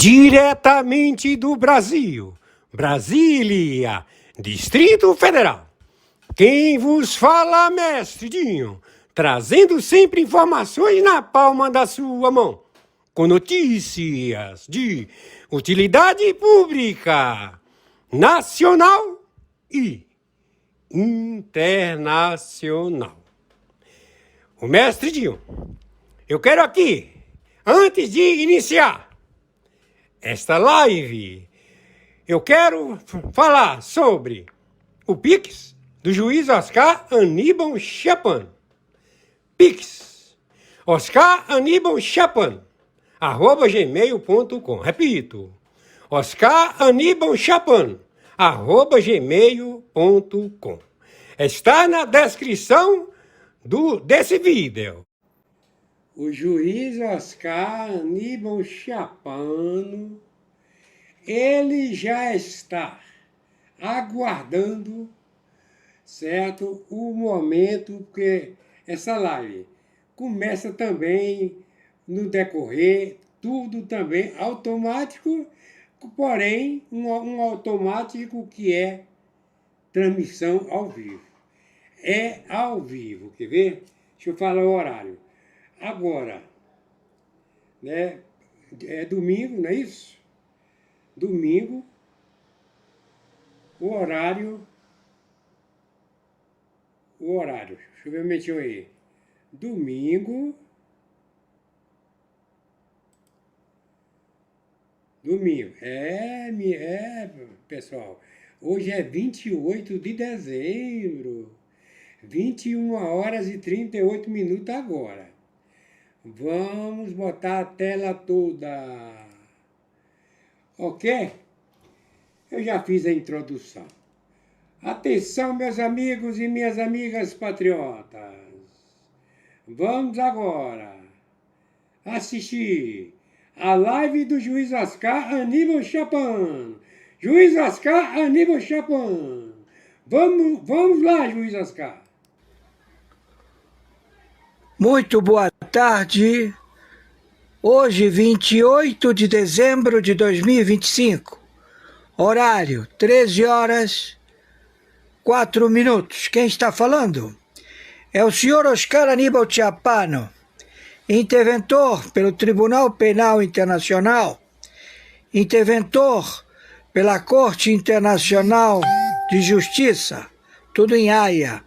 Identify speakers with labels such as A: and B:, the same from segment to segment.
A: Diretamente do Brasil, Brasília, Distrito Federal. Quem vos fala, mestre Dinho, trazendo sempre informações na palma da sua mão, com notícias de utilidade pública, nacional e internacional. O mestre Dinho, eu quero aqui, antes de iniciar esta live, eu quero falar sobre o Pix do juiz Oscar Aníbal Chapan. Pix, Oscar Aníbal Chapan, @gmail.com. Repito, Oscar Aníbal Chapan, @gmail.com. Está na descrição desse vídeo. O juiz Oscar Aníbal Chapan, ele já está aguardando, certo, o momento, porque essa live começa também no decorrer, tudo também automático, porém um automático que é transmissão ao vivo. É ao vivo, quer ver? Deixa eu falar o horário. Agora, né, é domingo, não é isso? Domingo, o horário, deixa eu ver o metinho aí. Domingo, pessoal, hoje é 28 de dezembro, 21h38 agora. Vamos botar a tela toda. Ok? Eu já fiz a introdução. Atenção, meus amigos e minhas amigas patriotas. Vamos agora assistir a live do juiz Oscar Aníbal Chapan. Juiz Oscar Aníbal Chapan. Vamos lá, juiz Oscar.
B: Muito boa tarde. Hoje, 28 de dezembro de 2025. Horário, 13h04. Quem está falando? É o senhor Oscar Aníbal Chapan, interventor pelo Tribunal Penal Internacional, interventor pela Corte Internacional de Justiça, tudo em Haia,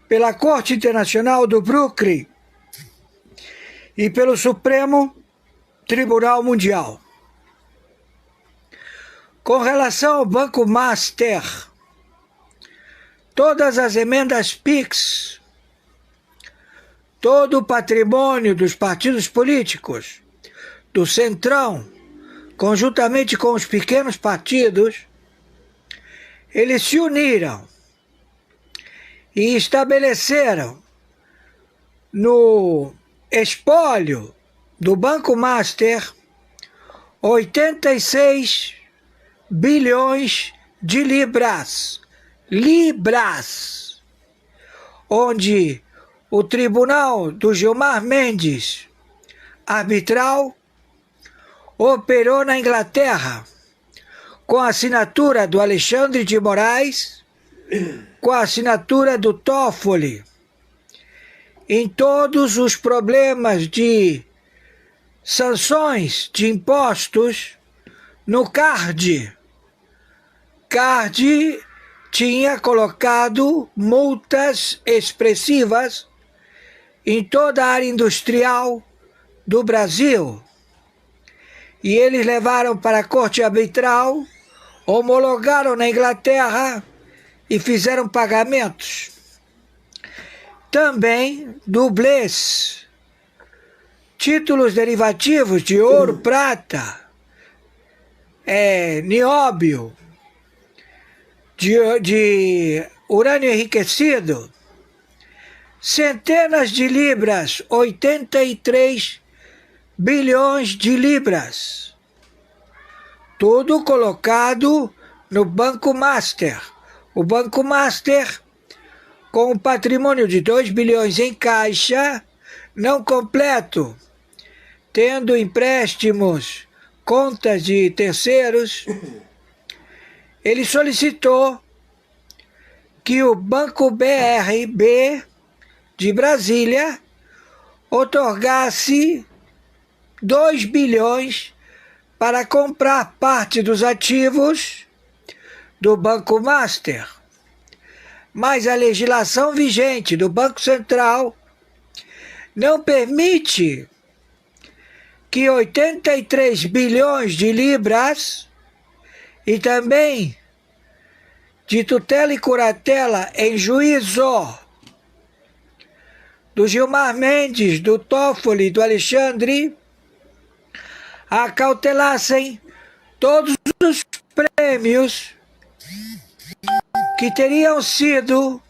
B: pela Corte Internacional do Brooklyn e pelo Supremo Tribunal Mundial. Com relação ao Banco Master, todas as emendas PIX, todo o patrimônio dos partidos políticos, do Centrão, conjuntamente com os pequenos partidos, eles se uniram e estabeleceram no espólio do Banco Master 86 bilhões de libras, onde o tribunal do Gilmar Mendes, arbitral, operou na Inglaterra, com a assinatura do Alexandre de Moraes, com a assinatura do Toffoli, em todos os problemas de sanções de impostos no CARD. CARD tinha colocado multas expressivas em toda a área industrial do Brasil. E eles levaram para a Corte Arbitral, homologaram na Inglaterra e fizeram pagamentos. Também dublês, títulos derivativos de ouro, prata, nióbio, de urânio enriquecido, centenas de libras, 83 bilhões de libras, tudo colocado no Banco Master. O Banco Master, com um patrimônio de 2 bilhões em caixa, não completo, tendo empréstimos contas de terceiros, ele solicitou que o Banco BRB de Brasília outorgasse 2 bilhões para comprar parte dos ativos do Banco Master. Mas a legislação vigente do Banco Central não permite que 83 bilhões de libras e também de tutela e curatela em juízo do Gilmar Mendes, do Toffoli e do Alexandre acautelassem todos os prêmios que teriam sido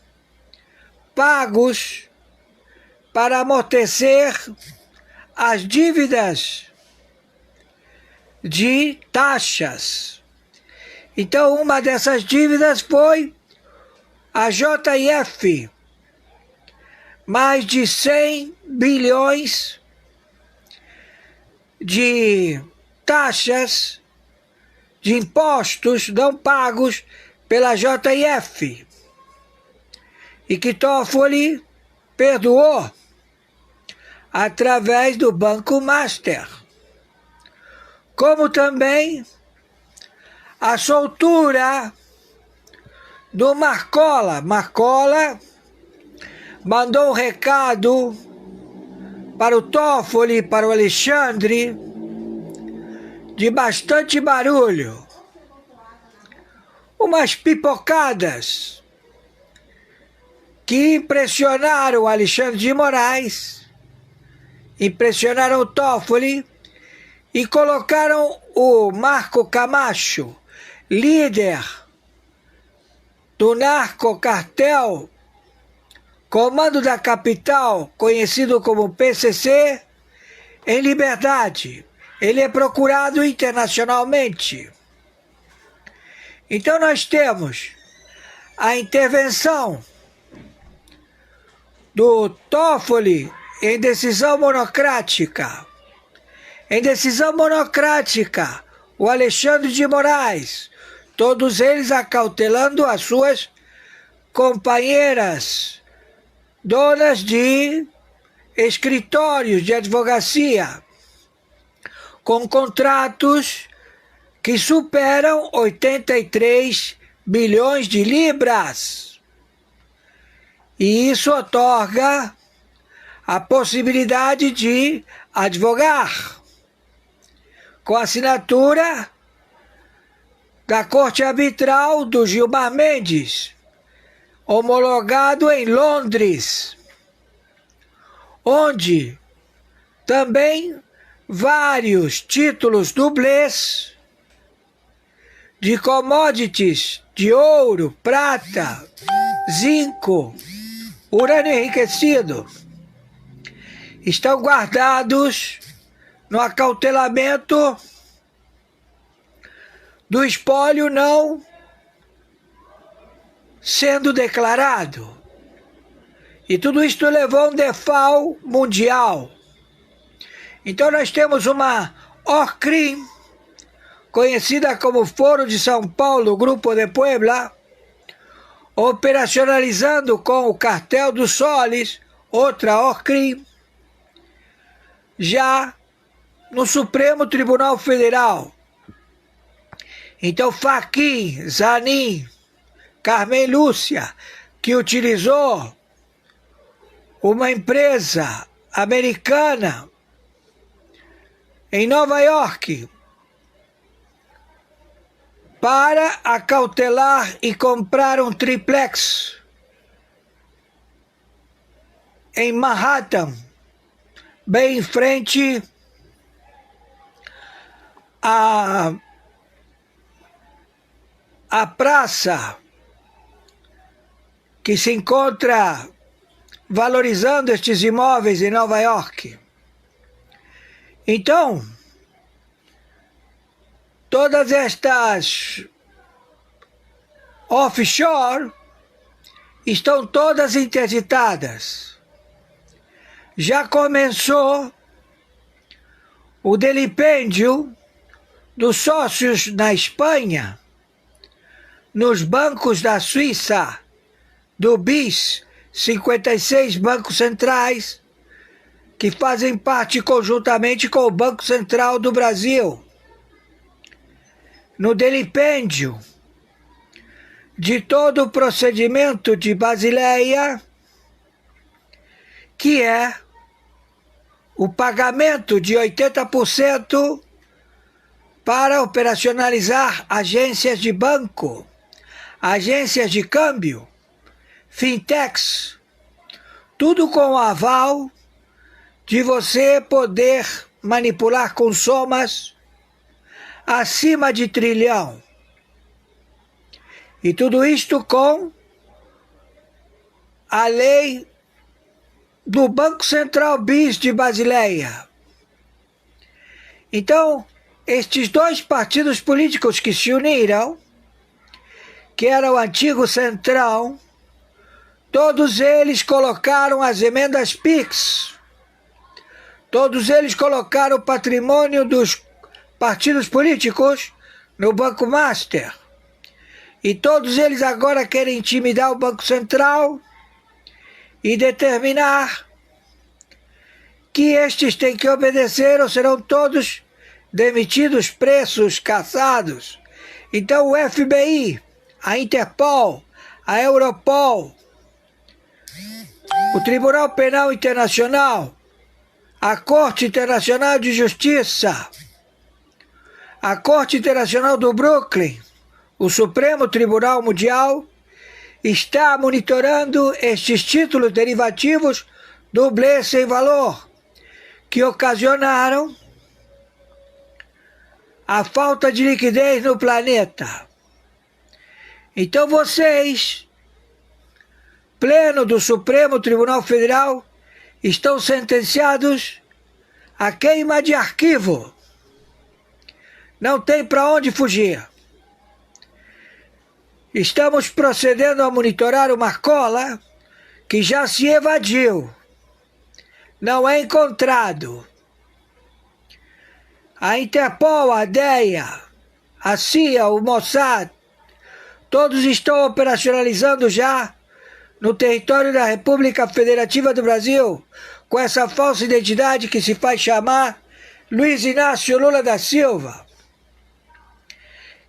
B: pagos para amortecer as dívidas de taxas. Então, uma dessas dívidas foi a JF, mais de 100 bilhões de taxas, de impostos não pagos pela JF, e que Toffoli perdoou através do Banco Master, como também a soltura do Marcola. Marcola mandou um recado para o Toffoli, para o Alexandre, de bastante barulho, umas pipocadas que impressionaram o Alexandre de Moraes, impressionaram o Toffoli e colocaram o Marco Camacho, líder do narcocartel Comando da Capital, conhecido como PCC, em liberdade. Ele é procurado internacionalmente. Então nós temos a intervenção do Toffoli em decisão monocrática. Em decisão monocrática, o Alexandre de Moraes, todos eles acautelando as suas companheiras, donas de escritórios de advocacia, com contratos que superam 83 bilhões de libras. E isso otorga a possibilidade de advogar com a assinatura da Corte Arbitral do Gilmar Mendes, homologado em Londres, onde também vários títulos dublês de commodities de ouro, prata, zinco, urânio enriquecido estão guardados no acautelamento do espólio não sendo declarado. E tudo isto levou a um default mundial. Então nós temos uma ORCRIM, conhecida como Foro de São Paulo, Grupo de Puebla, operacionalizando com o Cartel dos Soles, outra ORCRIM, já no Supremo Tribunal Federal. Então Fachin, Zanin, Carmen Lúcia, que utilizou uma empresa americana em Nova York para acautelar e comprar um triplex em Manhattan, bem em frente à praça que se encontra valorizando estes imóveis em Nova York. Então, todas estas offshore estão todas interditadas. Já começou o delipêndio dos sócios na Espanha, nos bancos da Suíça, do BIS, 56 bancos centrais, que fazem parte conjuntamente com o Banco Central do Brasil, no delipêndio de todo o procedimento de Basileia, que é o pagamento de 80% para operacionalizar agências de banco, agências de câmbio, fintechs, tudo com o aval de você poder manipular com somas acima de 1 trilhão. E tudo isto com a lei do Banco Central BIS de Basileia. Então, estes dois partidos políticos que se uniram, que era o antigo Centrão, todos eles colocaram as emendas PIX, todos eles colocaram o patrimônio dos partidos políticos no Banco Master. E todos eles agora querem intimidar o Banco Central e determinar que estes têm que obedecer ou serão todos demitidos, presos, caçados. Então o FBI, a Interpol, a Europol, o Tribunal Penal Internacional, a Corte Internacional de Justiça, a Corte Internacional do Brooklyn, o Supremo Tribunal Mundial, está monitorando estes títulos derivativos dublê sem valor, que ocasionaram a falta de liquidez no planeta. Então vocês, pleno do Supremo Tribunal Federal, estão sentenciados a queima de arquivo. Não tem para onde fugir. Estamos procedendo a monitorar uma cola que já se evadiu. Não é encontrado. A Interpol, a DEA, a CIA, o Mossad, todos estão operacionalizando já no território da República Federativa do Brasil, com essa falsa identidade que se faz chamar Luiz Inácio Lula da Silva,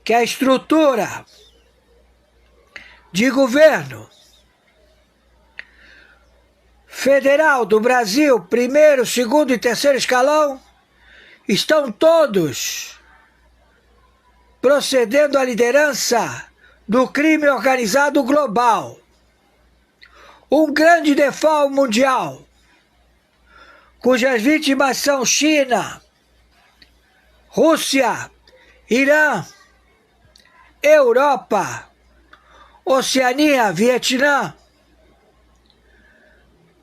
B: que é a estrutura de governo federal do Brasil, primeiro, segundo e terceiro escalão, estão todos procedendo à liderança do crime organizado global. Um grande default mundial, cujas vítimas são China, Rússia, Irã, Europa, Oceania, Vietnã,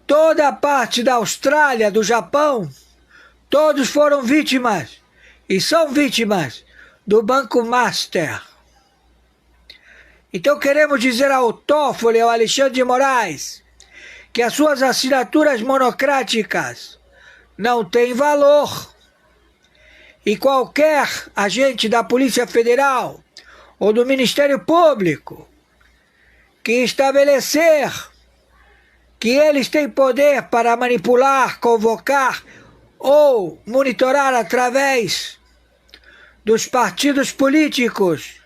B: toda a parte da Austrália, do Japão, todos foram vítimas e são vítimas do Banco Master. Então queremos dizer ao Toffoli, ao Alexandre de Moraes, que as suas assinaturas monocráticas não têm valor. E qualquer agente da Polícia Federal ou do Ministério Público que estabelecer que eles têm poder para manipular, convocar ou monitorar através dos partidos políticos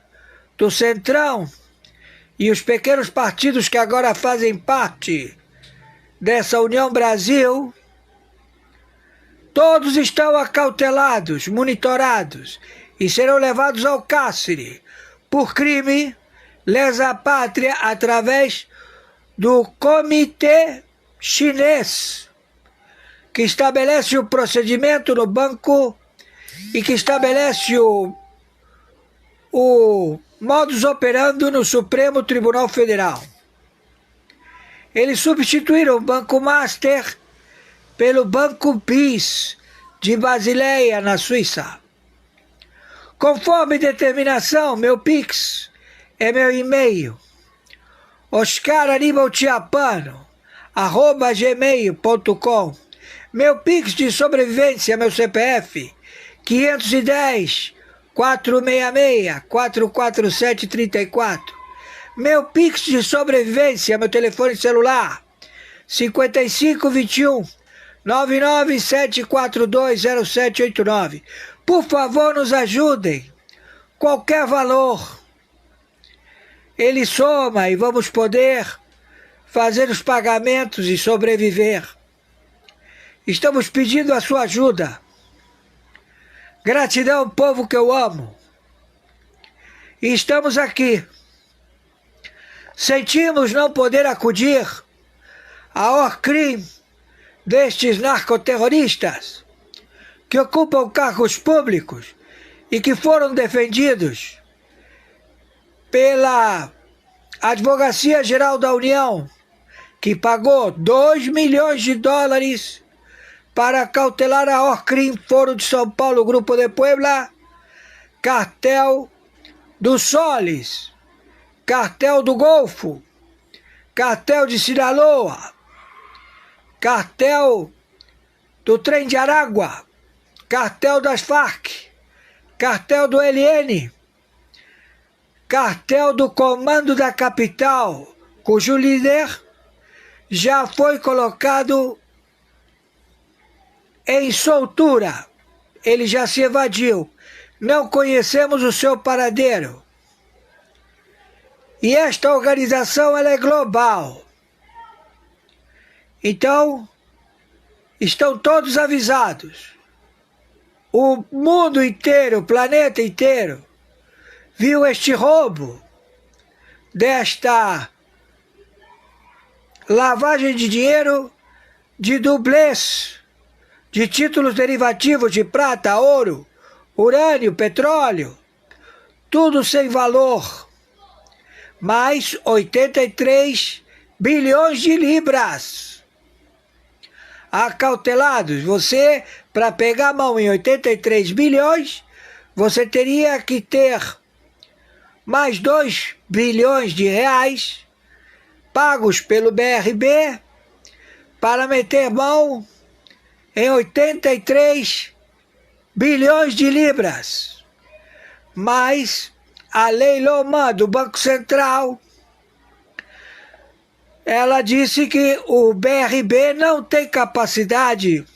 B: do Centrão e os pequenos partidos que agora fazem parte dessa União Brasil, todos estão acautelados, monitorados e serão levados ao cárcere por crime lesa pátria através do Comitê Chinês, que estabelece o procedimento no banco e que estabelece o modus operandi no Supremo Tribunal Federal. Eles substituíram o Banco Master pelo Banco BIS de Basileia, na Suíça. Conforme determinação, meu Pix é meu e-mail, oscaranibaltiapano@gmail.com. Meu Pix de sobrevivência, meu CPF, 510 466-447-34. Meu Pix de sobrevivência, meu telefone celular, 5521-997420789. Por favor, nos ajudem. Qualquer valor, ele soma e vamos poder fazer os pagamentos e sobreviver. Estamos pedindo a sua ajuda. Gratidão, povo que eu amo. E estamos aqui. Sentimos não poder acudir ao crime destes narcoterroristas que ocupam cargos públicos e que foram defendidos pela Advocacia Geral da União, que pagou 2 milhões de dólares para cautelar a Orcrim, Foro de São Paulo, Grupo de Puebla, Cartel do Solis, Cartel do Golfo, Cartel de Sinaloa, Cartel do Trem de Aragua, Cartel das Farc, Cartel do ELN, Cartel do Comando da Capital, cujo líder já foi colocado em soltura. Ele já se evadiu. Não conhecemos o seu paradeiro. E esta organização ela é global. Então, estão todos avisados. O mundo inteiro, o planeta inteiro, viu este roubo desta lavagem de dinheiro de dublês de títulos derivativos de prata, ouro, urânio, petróleo, tudo sem valor, mais 83 bilhões de libras acautelados. Você, para pegar a mão em 83 bilhões, você teria que ter mais 2 bilhões de reais pagos pelo BRB para meter mão em 83 bilhões de libras. Mas a Lei Lomã do Banco Central, ela disse que o BRB não tem capacidade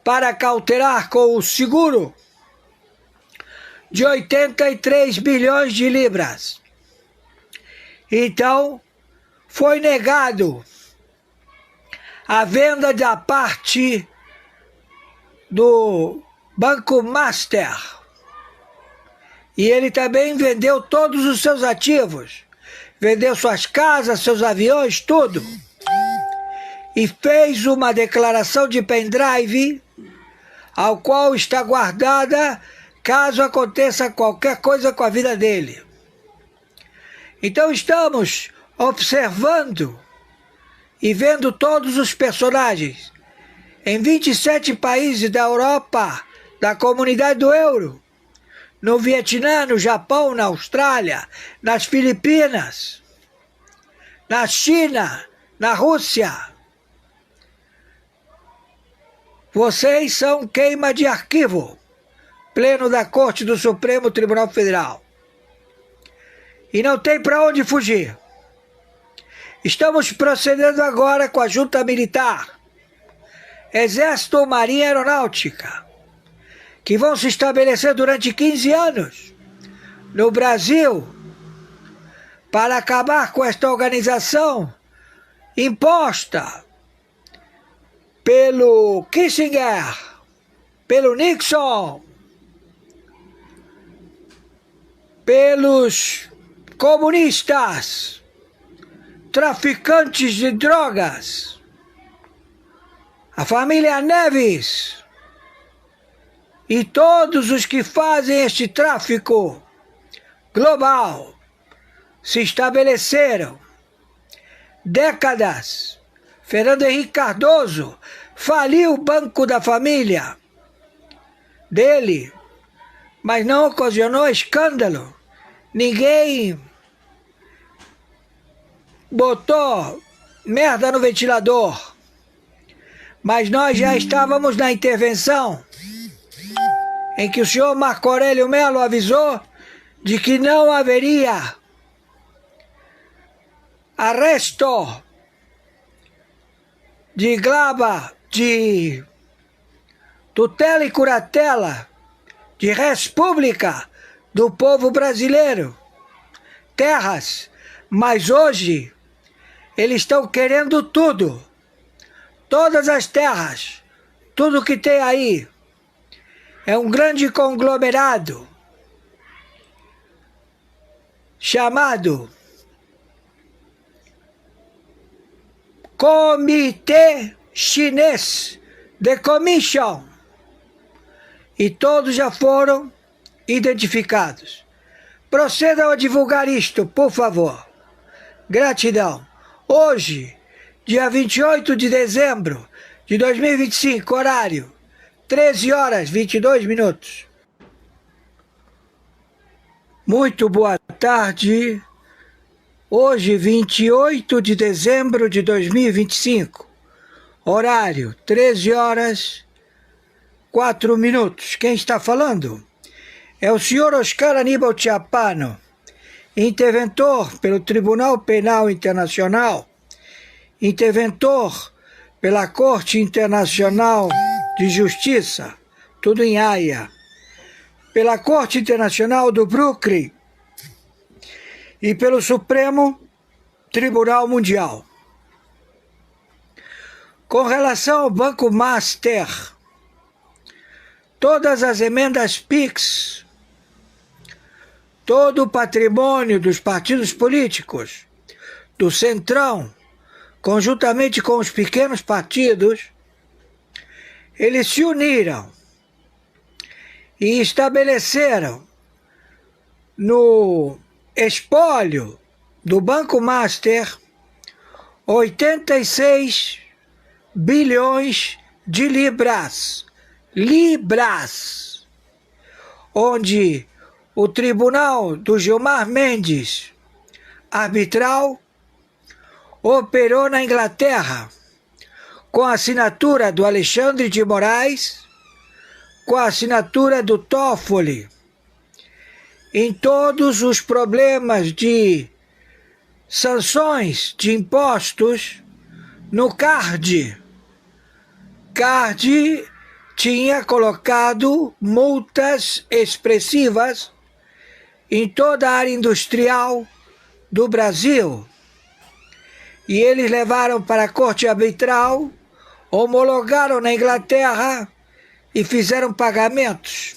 B: para cautelar com o seguro de 83 bilhões de libras. Então, foi negado a venda da parte do Banco Master. E ele também vendeu todos os seus ativos. Vendeu suas casas, seus aviões, tudo. E fez uma declaração de pendrive, ao qual está guardada caso aconteça qualquer coisa com a vida dele. Então estamos observando e vendo todos os personagens em 27 países da Europa, da comunidade do euro, no Vietnã, no Japão, na Austrália, nas Filipinas, na China, na Rússia. Vocês são queima de arquivo, pleno da Corte do Supremo Tribunal Federal. E não tem para onde fugir. Estamos procedendo agora com a junta militar, Exército, Marinha e Aeronáutica, que vão se estabelecer durante 15 anos no Brasil para acabar com esta organização imposta pelo Kissinger, pelo Nixon, pelos comunistas, traficantes de drogas, a família Neves e todos os que fazem este tráfico global se estabeleceram. Décadas. Fernando Henrique Cardoso faliu o banco da família dele, mas não ocasionou escândalo. Ninguém botou merda no ventilador. Mas nós já estávamos na intervenção em que o senhor Marco Aurélio Melo avisou de que não haveria arresto de glaba, de tutela e curatela, de república do povo brasileiro, terras, mas hoje eles estão querendo tudo, todas as terras, tudo que tem aí. É um grande conglomerado chamado Comitê Chinês de Commission, e todos já foram identificados. Procedam a divulgar isto, por favor. Gratidão. Hoje, dia 28 de dezembro de 2025, horário 13 horas 22 minutos. Muito boa tarde. Hoje, 28 de dezembro de 2025, horário 13 horas 4 minutos. Quem está falando é o senhor Oscar Aníbal Chiapano, interventor pelo Tribunal Penal Internacional, interventor pela Corte Internacional de Justiça, tudo em Haia, pela Corte Internacional do Brooklyn e pelo Supremo Tribunal Mundial. Com relação ao Banco Master, todas as emendas PIX, todo o patrimônio dos partidos políticos, do Centrão, conjuntamente com os pequenos partidos, eles se uniram e estabeleceram no espólio do Banco Master 86 bilhões de libras, onde o Tribunal do Gilmar Mendes, arbitral, operou na Inglaterra, com a assinatura do Alexandre de Moraes, com a assinatura do Toffoli, em todos os problemas de sanções de impostos no CARD. CARD tinha colocado multas expressivas em toda a área industrial do Brasil. E eles levaram para a Corte Arbitral, homologaram na Inglaterra e fizeram pagamentos.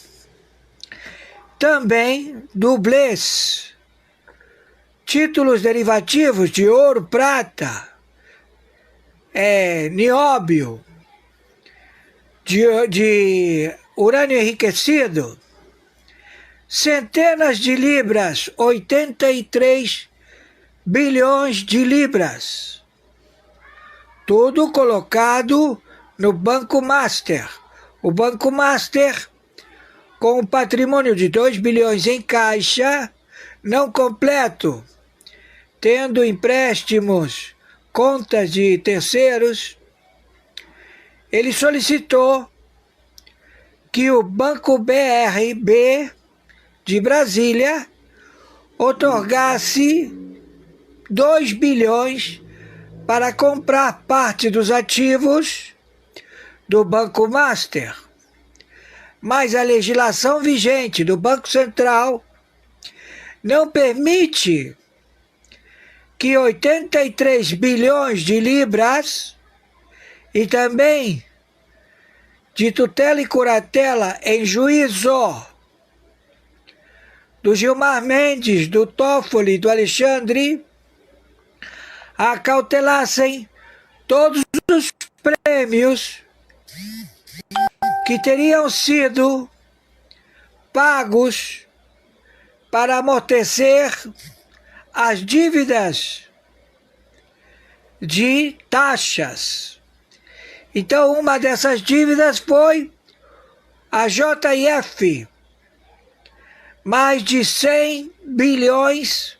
B: Também dublês, títulos derivativos de ouro, prata, nióbio, de urânio enriquecido, centenas de libras, 83 bilhões de libras, tudo colocado no Banco Master. O Banco Master, com um patrimônio de 2 bilhões em caixa, não completo, tendo empréstimos, contas de terceiros, ele solicitou que o Banco BRB de Brasília outorgasse 2 bilhões para comprar parte dos ativos do Banco Master. Mas a legislação vigente do Banco Central não permite que 83 bilhões de libras e também de tutela e curatela em juízo do Gilmar Mendes, do Toffoli, do Alexandre, acautelassem todos os prêmios que teriam sido pagos para amortecer as dívidas de taxas. Então, uma dessas dívidas foi a JF, mais de 100 bilhões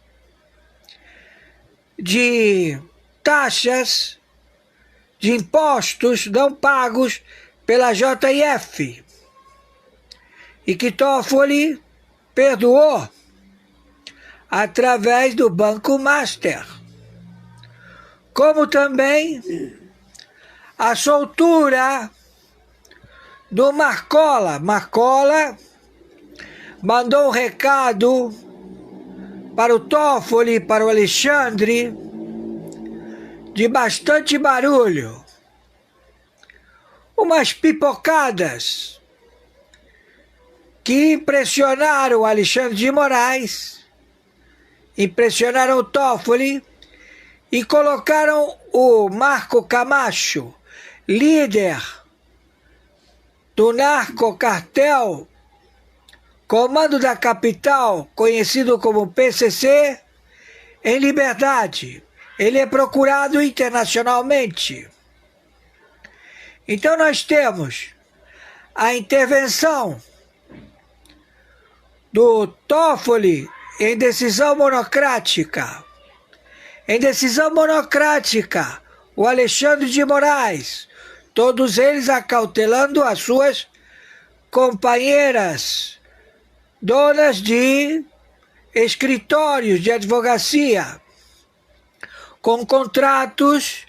B: de taxas, de impostos não pagos pela JF. e que Toffoli perdoou através do Banco Master. Como também a soltura do Marcola. Marcola mandou um recado para o Toffoli, para o Alexandre, de bastante barulho. Umas pipocadas que impressionaram o Alexandre de Moraes, impressionaram o Toffoli e colocaram o Marco Camacho, líder do narcocartel Comando da Capital, conhecido como PCC, em liberdade. Ele é procurado internacionalmente. Então nós temos a intervenção do Toffoli em decisão monocrática. Em decisão monocrática, o Alexandre de Moraes, todos eles acautelando as suas companheiras, donas de escritórios de advocacia, com contratos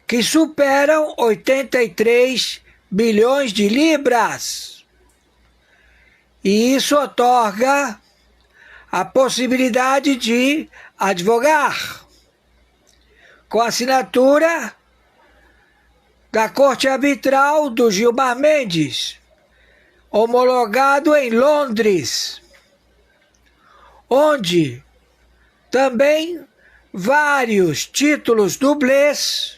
B: que superam 83 bilhões de libras. E isso otorga a possibilidade de advogar com a assinatura da Corte Arbitral do Gilmar Mendes, homologado em Londres, onde também vários títulos dublês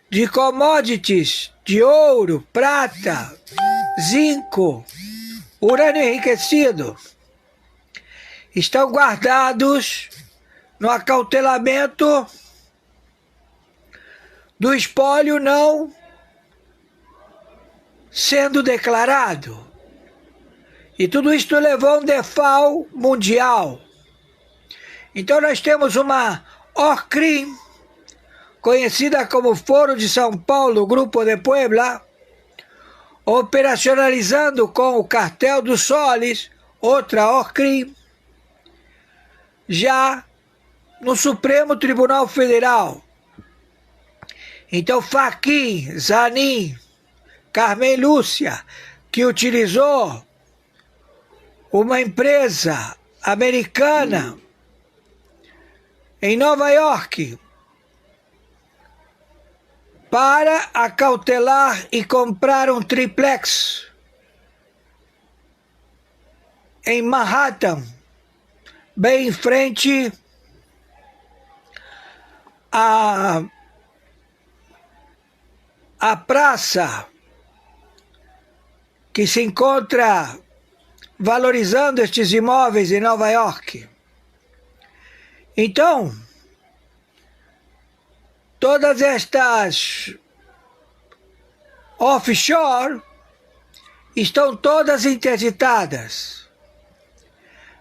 B: de commodities de ouro, prata, zinco, urânio enriquecido estão guardados no acautelamento do espólio não sendo declarado. E tudo isto levou a um default mundial. Então nós temos uma ORCRIM, conhecida como Foro de São Paulo, Grupo de Puebla, operacionalizando com o Cartel dos Soles, outra ORCRIM, já no Supremo Tribunal Federal. Então Fachin, Zanin, Carmen Lúcia, que utilizou uma empresa americana em Nova York para acautelar e comprar um triplex em Manhattan, bem em frente à praça que se encontra valorizando estes imóveis em Nova York. Então, todas estas offshore estão todas interditadas.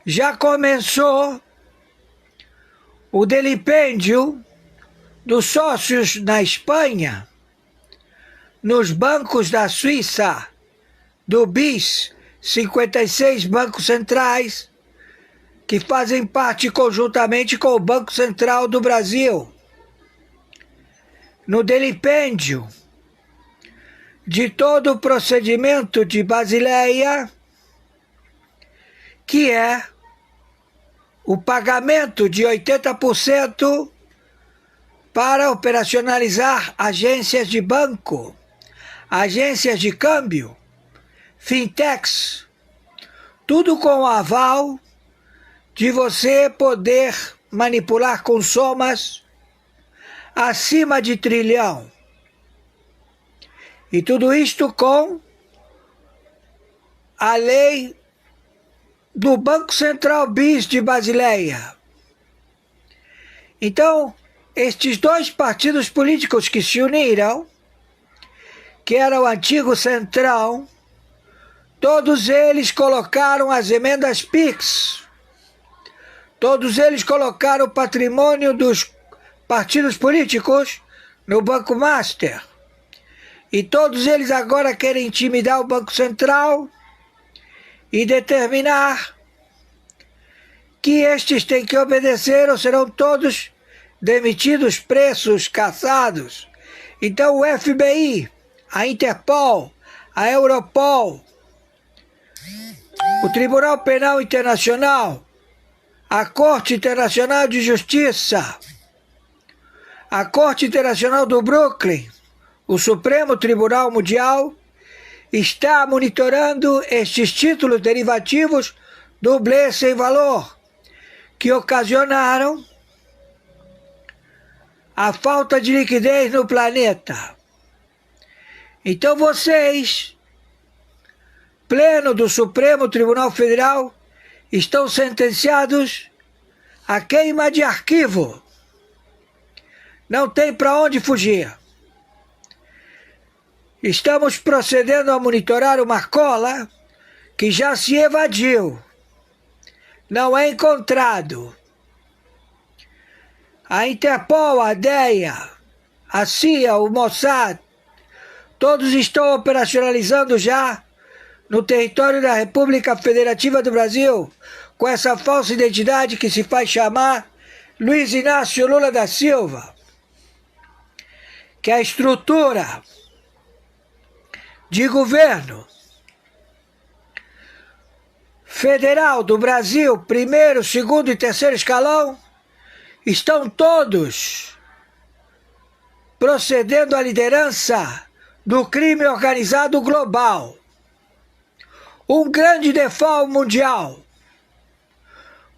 B: Já começou o delipêndio dos sócios na Espanha, nos bancos da Suíça, do BIS, 56 bancos centrais, que fazem parte conjuntamente com o Banco Central do Brasil. No delipêndio de todo o procedimento de Basileia, que é o pagamento de 80% para operacionalizar agências de banco, agências de câmbio, fintechs, tudo com o aval de você poder manipular com somas acima de 1 trilhão. E tudo isto com a lei do Banco Central BIS de Basileia. Então, estes dois partidos políticos que se uniram, que era o antigo Centrão, todos eles colocaram as emendas PIX, todos eles colocaram o patrimônio dos partidos políticos no Banco Master. E todos eles agora querem intimidar o Banco Central e determinar que estes têm que obedecer ou serão todos demitidos, presos, caçados. Então o FBI, a Interpol, a Europol, o Tribunal Penal Internacional, a Corte Internacional de Justiça, a Corte Internacional do Brooklyn, o Supremo Tribunal Mundial, está monitorando estes títulos derivativos dublê sem valor, que ocasionaram a falta de liquidez no planeta. Então vocês, pleno do Supremo Tribunal Federal, estão sentenciados a queima de arquivo. Não tem para onde fugir. Estamos procedendo a monitorar uma cola que já se evadiu. Não é encontrado. A Interpol, a DEA, a CIA, o Mossad, todos estão operacionalizando já no território da República Federativa do Brasil, com essa falsa identidade que se faz chamar Luiz Inácio Lula da Silva, que é a estrutura de governo federal do Brasil, primeiro, segundo e terceiro escalão, estão todos procedendo à liderança do crime organizado global. Um grande default mundial,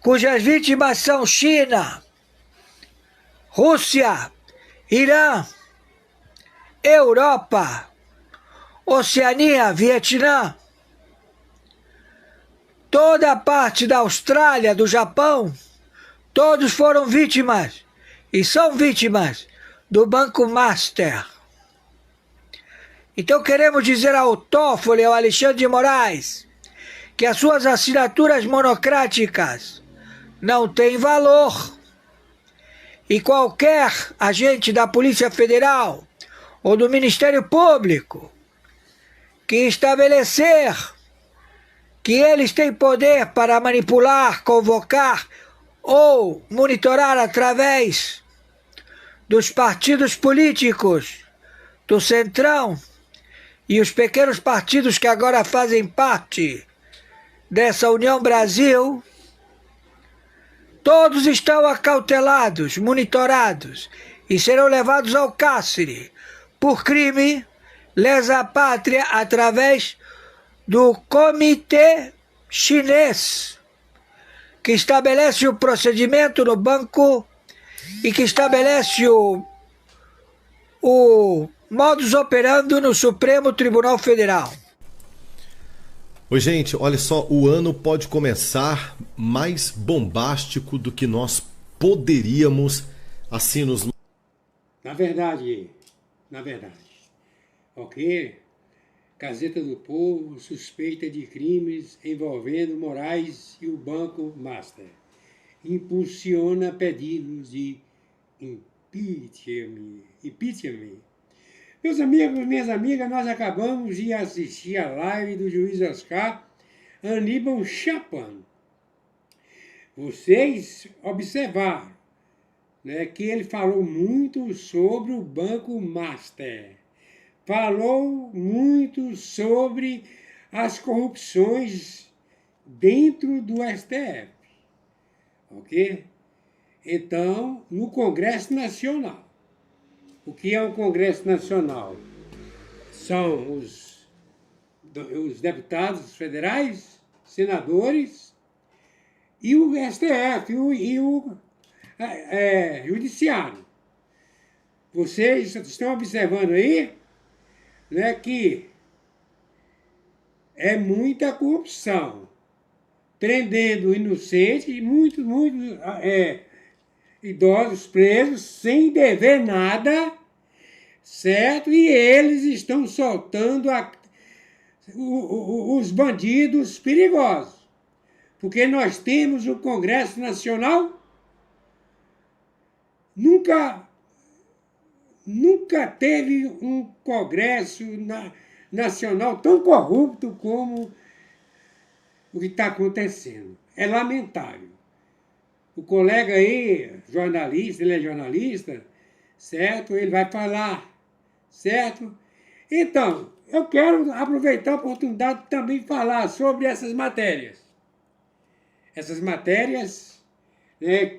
B: cujas vítimas são China, Rússia, Irã, Europa, Oceania, Vietnã, toda a parte da Austrália, do Japão, todos foram vítimas e são vítimas do Banco Master. Então queremos dizer ao Toffoli e ao Alexandre de Moraes que as suas assinaturas monocráticas não têm valor e qualquer agente da Polícia Federal ou do Ministério Público que estabelecer que eles têm poder para manipular, convocar ou monitorar através dos partidos políticos do Centrão e os pequenos partidos que agora fazem parte dessa União Brasil, todos estão acautelados, monitorados e serão levados ao cárcere por crime lesa pátria através do Comitê Chinês, que estabelece o procedimento no banco e que estabelece o modus operandi no Supremo Tribunal Federal.
C: Oi, gente, olha só, o ano pode começar mais bombástico do que nós poderíamos, assim, nos...
A: Na verdade, ok? Gazeta do Povo suspeita de crimes envolvendo Moraes e o Banco Master. Impulsiona pedidos de impeachment. Meus amigos, minhas amigas, nós acabamos de assistir a live do juiz Oscar Aníbal Chapman. Vocês observaram, né, que ele falou muito sobre o Banco Master. Falou muito sobre as corrupções dentro do STF, ok? Então, no Congresso Nacional. O que é o Congresso Nacional? São os deputados federais, senadores e o STF e o Judiciário. Vocês estão observando aí, né, que é muita corrupção, prendendo inocentes, muitos idosos presos sem dever nada, certo? E eles estão soltando os bandidos perigosos, porque nós temos o Congresso Nacional, nunca teve um Congresso Nacional tão corrupto como o que está acontecendo. É lamentável. O colega aí, jornalista, ele é jornalista, certo? Ele vai falar, certo? Então, eu quero aproveitar a oportunidade de também falar sobre essas matérias. Essas matérias, né,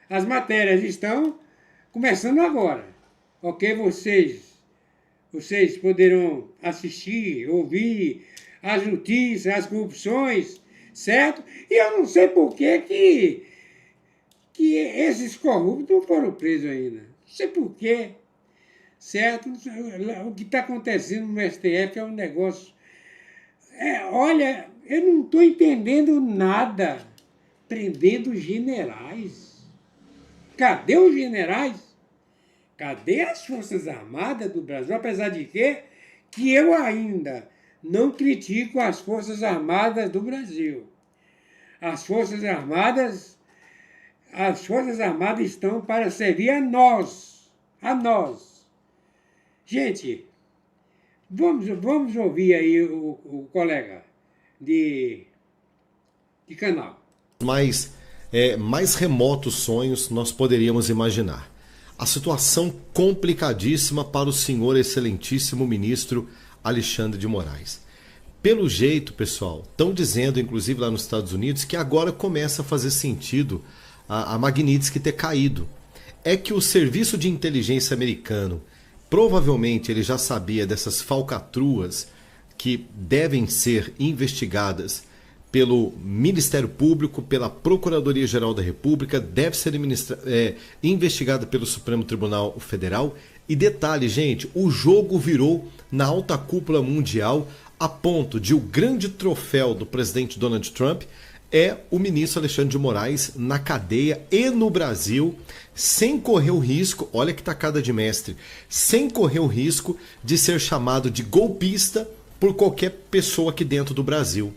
A: as matérias estão começando agora, ok? Vocês poderão assistir, ouvir as notícias, as corrupções, certo? E eu não sei por que esses corruptos não foram presos ainda. Não sei por quê, certo? O que está acontecendo no STF é um negócio... olha, eu não estou entendendo nada. Prendendo generais. Cadê os generais? Cadê as Forças Armadas do Brasil? Apesar de que eu ainda não critico as Forças Armadas do Brasil. As Forças Armadas estão para servir a nós. A nós. Gente, vamos ouvir aí o colega de canal.
C: Mais remotos sonhos nós poderíamos imaginar. A situação complicadíssima para o senhor excelentíssimo ministro Alexandre de Moraes. Pelo jeito, pessoal, estão dizendo, inclusive lá nos Estados Unidos, que agora começa a fazer sentido a Magnitsky ter caído. É que o serviço de inteligência americano, provavelmente ele já sabia dessas falcatruas que devem ser investigadas pelo Ministério Público, pela Procuradoria-Geral da República, deve ser investigada pelo Supremo Tribunal Federal. E detalhe, gente, o jogo virou na alta cúpula mundial a ponto de o grande troféu do presidente Donald Trump é o ministro Alexandre de Moraes na cadeia e no Brasil, sem correr o risco, olha que tacada de mestre, sem correr o risco de ser chamado de golpista por qualquer pessoa aqui dentro do Brasil.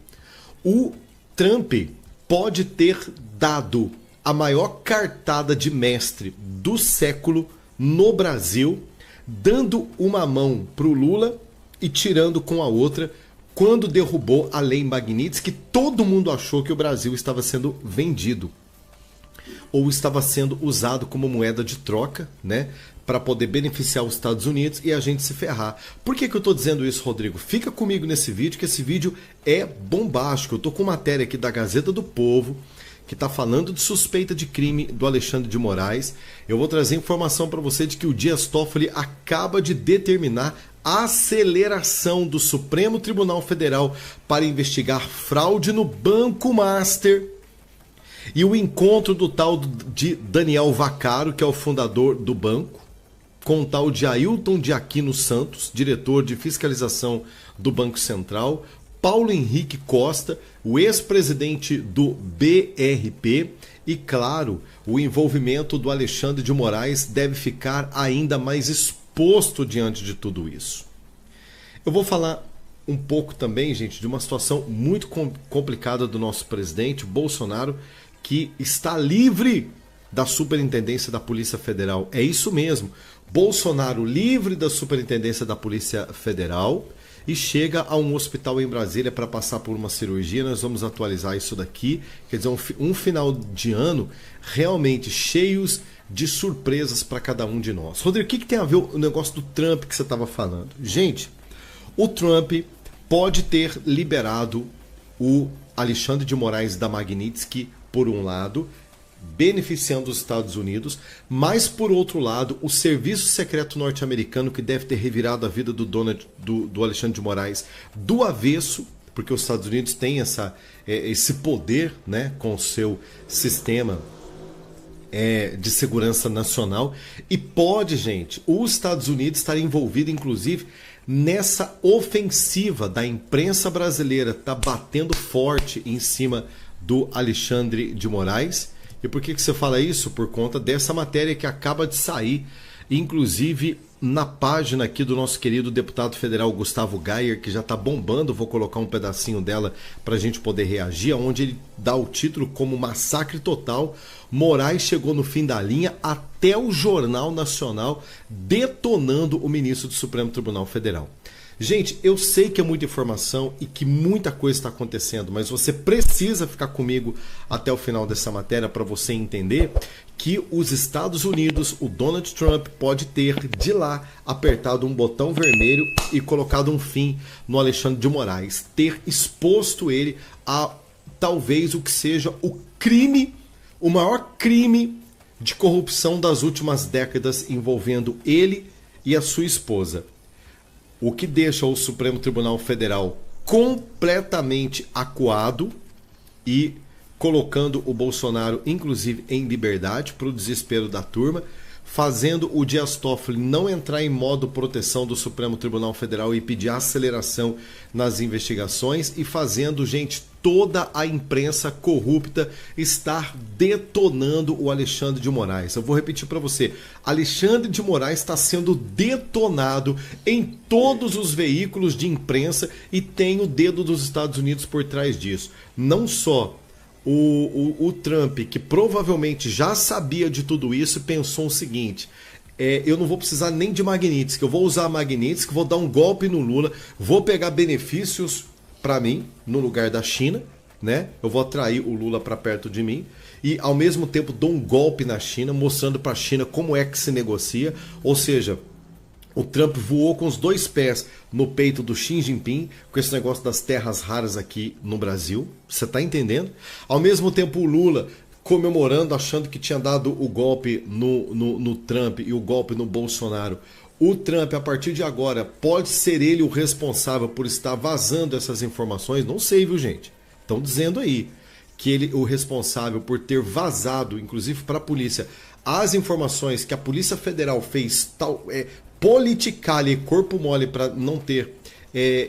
C: O Trump pode ter dado a maior cartada de mestre do século no Brasil, dando uma mão para o Lula e tirando com a outra, quando derrubou a lei Magnitsky, que todo mundo achou que o Brasil estava sendo vendido ou estava sendo usado como moeda de troca, né, para poder beneficiar os Estados Unidos e a gente se ferrar. Por que eu estou dizendo isso, Rodrigo? Fica comigo nesse vídeo, que esse vídeo é bombástico. Eu estou com matéria aqui da Gazeta do Povo, que está falando de suspeita de crime do Alexandre de Moraes. Eu vou trazer informação para você de que o Dias Toffoli acaba de determinar a aceleração do Supremo Tribunal Federal para investigar fraude no Banco Master e o encontro do tal de Daniel Vaccaro, que é o fundador do banco, com o tal de Ailton de Aquino Santos, diretor de fiscalização do Banco Central, Paulo Henrique Costa, o ex-presidente do BRP e, claro, o envolvimento do Alexandre de Moraes deve ficar ainda mais exposto diante de tudo isso. Eu vou falar um pouco também, gente, de uma situação muito complicada do nosso presidente Bolsonaro, que está livre da Superintendência da Polícia Federal. É isso mesmo. Bolsonaro livre da Superintendência da Polícia Federal e chega a um hospital em Brasília para passar por uma cirurgia. Nós vamos atualizar isso daqui. Quer dizer, um final de ano realmente cheios de surpresas para cada um de nós. Rodrigo, o que tem a ver o negócio do Trump que você estava falando? Gente, o Trump pode ter liberado o Alexandre de Moraes da Magnitsky, por um lado, beneficiando os Estados Unidos, mas por outro lado, o serviço secreto norte-americano, que deve ter revirado a vida do Alexandre de Moraes do avesso, porque os Estados Unidos têm esse poder, né, com o seu sistema de segurança nacional, e pode, gente, os Estados Unidos estar envolvido, inclusive, nessa ofensiva da imprensa brasileira, tá batendo forte em cima do Alexandre de Moraes. E por que você fala isso? Por conta dessa matéria que acaba de sair, inclusive na página aqui do nosso querido deputado federal Gustavo Gayer, que já está bombando. Vou colocar um pedacinho dela para a gente poder reagir, onde ele dá o título como Massacre Total. Moraes chegou no fim da linha, até o Jornal Nacional detonando o ministro do Supremo Tribunal Federal. Gente, eu sei que é muita informação e que muita coisa está acontecendo, mas você precisa ficar comigo até o final dessa matéria para você entender que os Estados Unidos, o Donald Trump, pode ter de lá apertado um botão vermelho e colocado um fim no Alexandre de Moraes, ter exposto ele a talvez o que seja o crime, o maior crime de corrupção das últimas décadas envolvendo ele e a sua esposa. O que deixa o Supremo Tribunal Federal completamente acuado e colocando o Bolsonaro, inclusive, em liberdade, para o desespero da turma, fazendo o Dias Toffoli não entrar em modo proteção do Supremo Tribunal Federal e pedir aceleração nas investigações e fazendo, gente, toda a imprensa corrupta estar detonando o Alexandre de Moraes. Eu vou repetir para você, Alexandre de Moraes está sendo detonado em todos os veículos de imprensa e tem o dedo dos Estados Unidos por trás disso. Não só o Trump, que provavelmente já sabia de tudo isso, pensou o seguinte: eu não vou precisar nem de Magnitsky, eu vou usar a Magnitsky, vou dar um golpe no Lula, vou pegar benefícios para mim no lugar da China, né? Eu vou atrair o Lula para perto de mim e ao mesmo tempo dou um golpe na China, mostrando para a China como é que se negocia. Ou seja, o Trump voou com os dois pés no peito do Xi Jinping, com esse negócio das terras raras aqui no Brasil. Você está entendendo? Ao mesmo tempo o Lula comemorando, achando que tinha dado o golpe no Trump e o golpe no Bolsonaro. O Trump, a partir de agora, pode ser ele o responsável por estar vazando essas informações? Não sei, viu, gente? Estão dizendo aí que ele o responsável por ter vazado, inclusive para a polícia, as informações que a Polícia Federal fez politicalha e corpo mole para não ter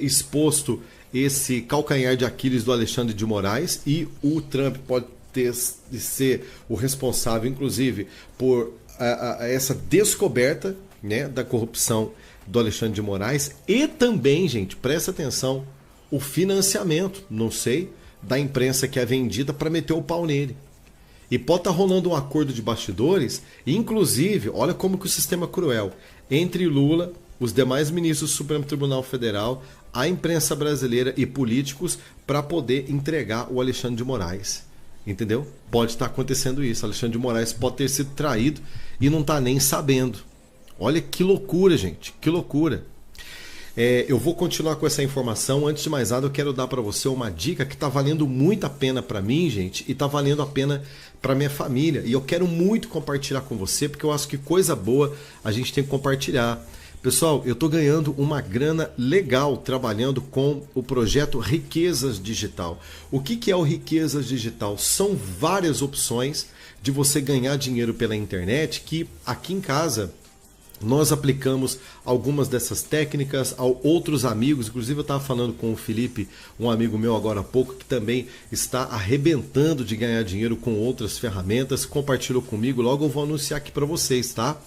C: exposto esse calcanhar de Aquiles do Alexandre de Moraes, e o Trump pode ser o responsável, inclusive, por essa descoberta, né, da corrupção do Alexandre de Moraes, e também, gente, presta atenção, o financiamento, não sei, da imprensa que é vendida para meter o pau nele. E pode estar rolando um acordo de bastidores, inclusive, olha como que o sistema é cruel, entre Lula, os demais ministros do Supremo Tribunal Federal, a imprensa brasileira e políticos para poder entregar o Alexandre de Moraes. Entendeu? Pode estar acontecendo isso. Alexandre de Moraes pode ter sido traído e não está nem sabendo. Olha que loucura, gente. Que loucura. Eu vou continuar com essa informação. Antes de mais nada, eu quero dar para você uma dica que está valendo muito a pena para mim, gente, e está valendo a pena para minha família. E eu quero muito compartilhar com você, porque eu acho que coisa boa a gente tem que compartilhar. Pessoal, eu estou ganhando uma grana legal trabalhando com o projeto Riquezas Digital. O que é o Riquezas Digital? São várias opções de você ganhar dinheiro pela internet que aqui em casa nós aplicamos algumas dessas técnicas a outros amigos. Inclusive eu estava falando com o Felipe, um amigo meu agora há pouco, que também está arrebentando de ganhar dinheiro com outras ferramentas. Compartilhou comigo, logo eu vou anunciar aqui para vocês, tá?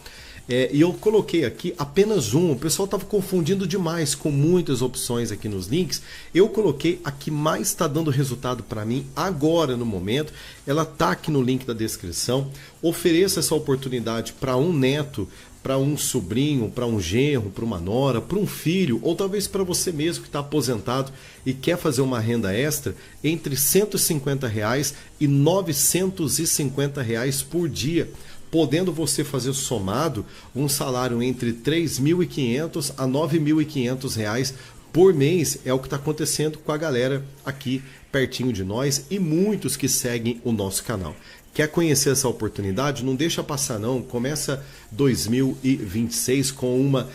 C: E eu coloquei aqui apenas um. O pessoal estava confundindo demais com muitas opções aqui nos links. Eu coloquei a que mais está dando resultado para mim agora no momento. Ela está aqui no link da descrição. Ofereça essa oportunidade para um neto, para um sobrinho, para um genro, para uma nora, para um filho, ou talvez para você mesmo que está aposentado e quer fazer uma renda extra entre R$150 e R$950 por dia, podendo você fazer somado um salário entre R$3.500 a R$9.500 por mês. É o que está acontecendo com a galera aqui pertinho de nós e muitos que seguem o nosso canal. Quer conhecer essa oportunidade? Não deixa passar não. Começa 2026 com uma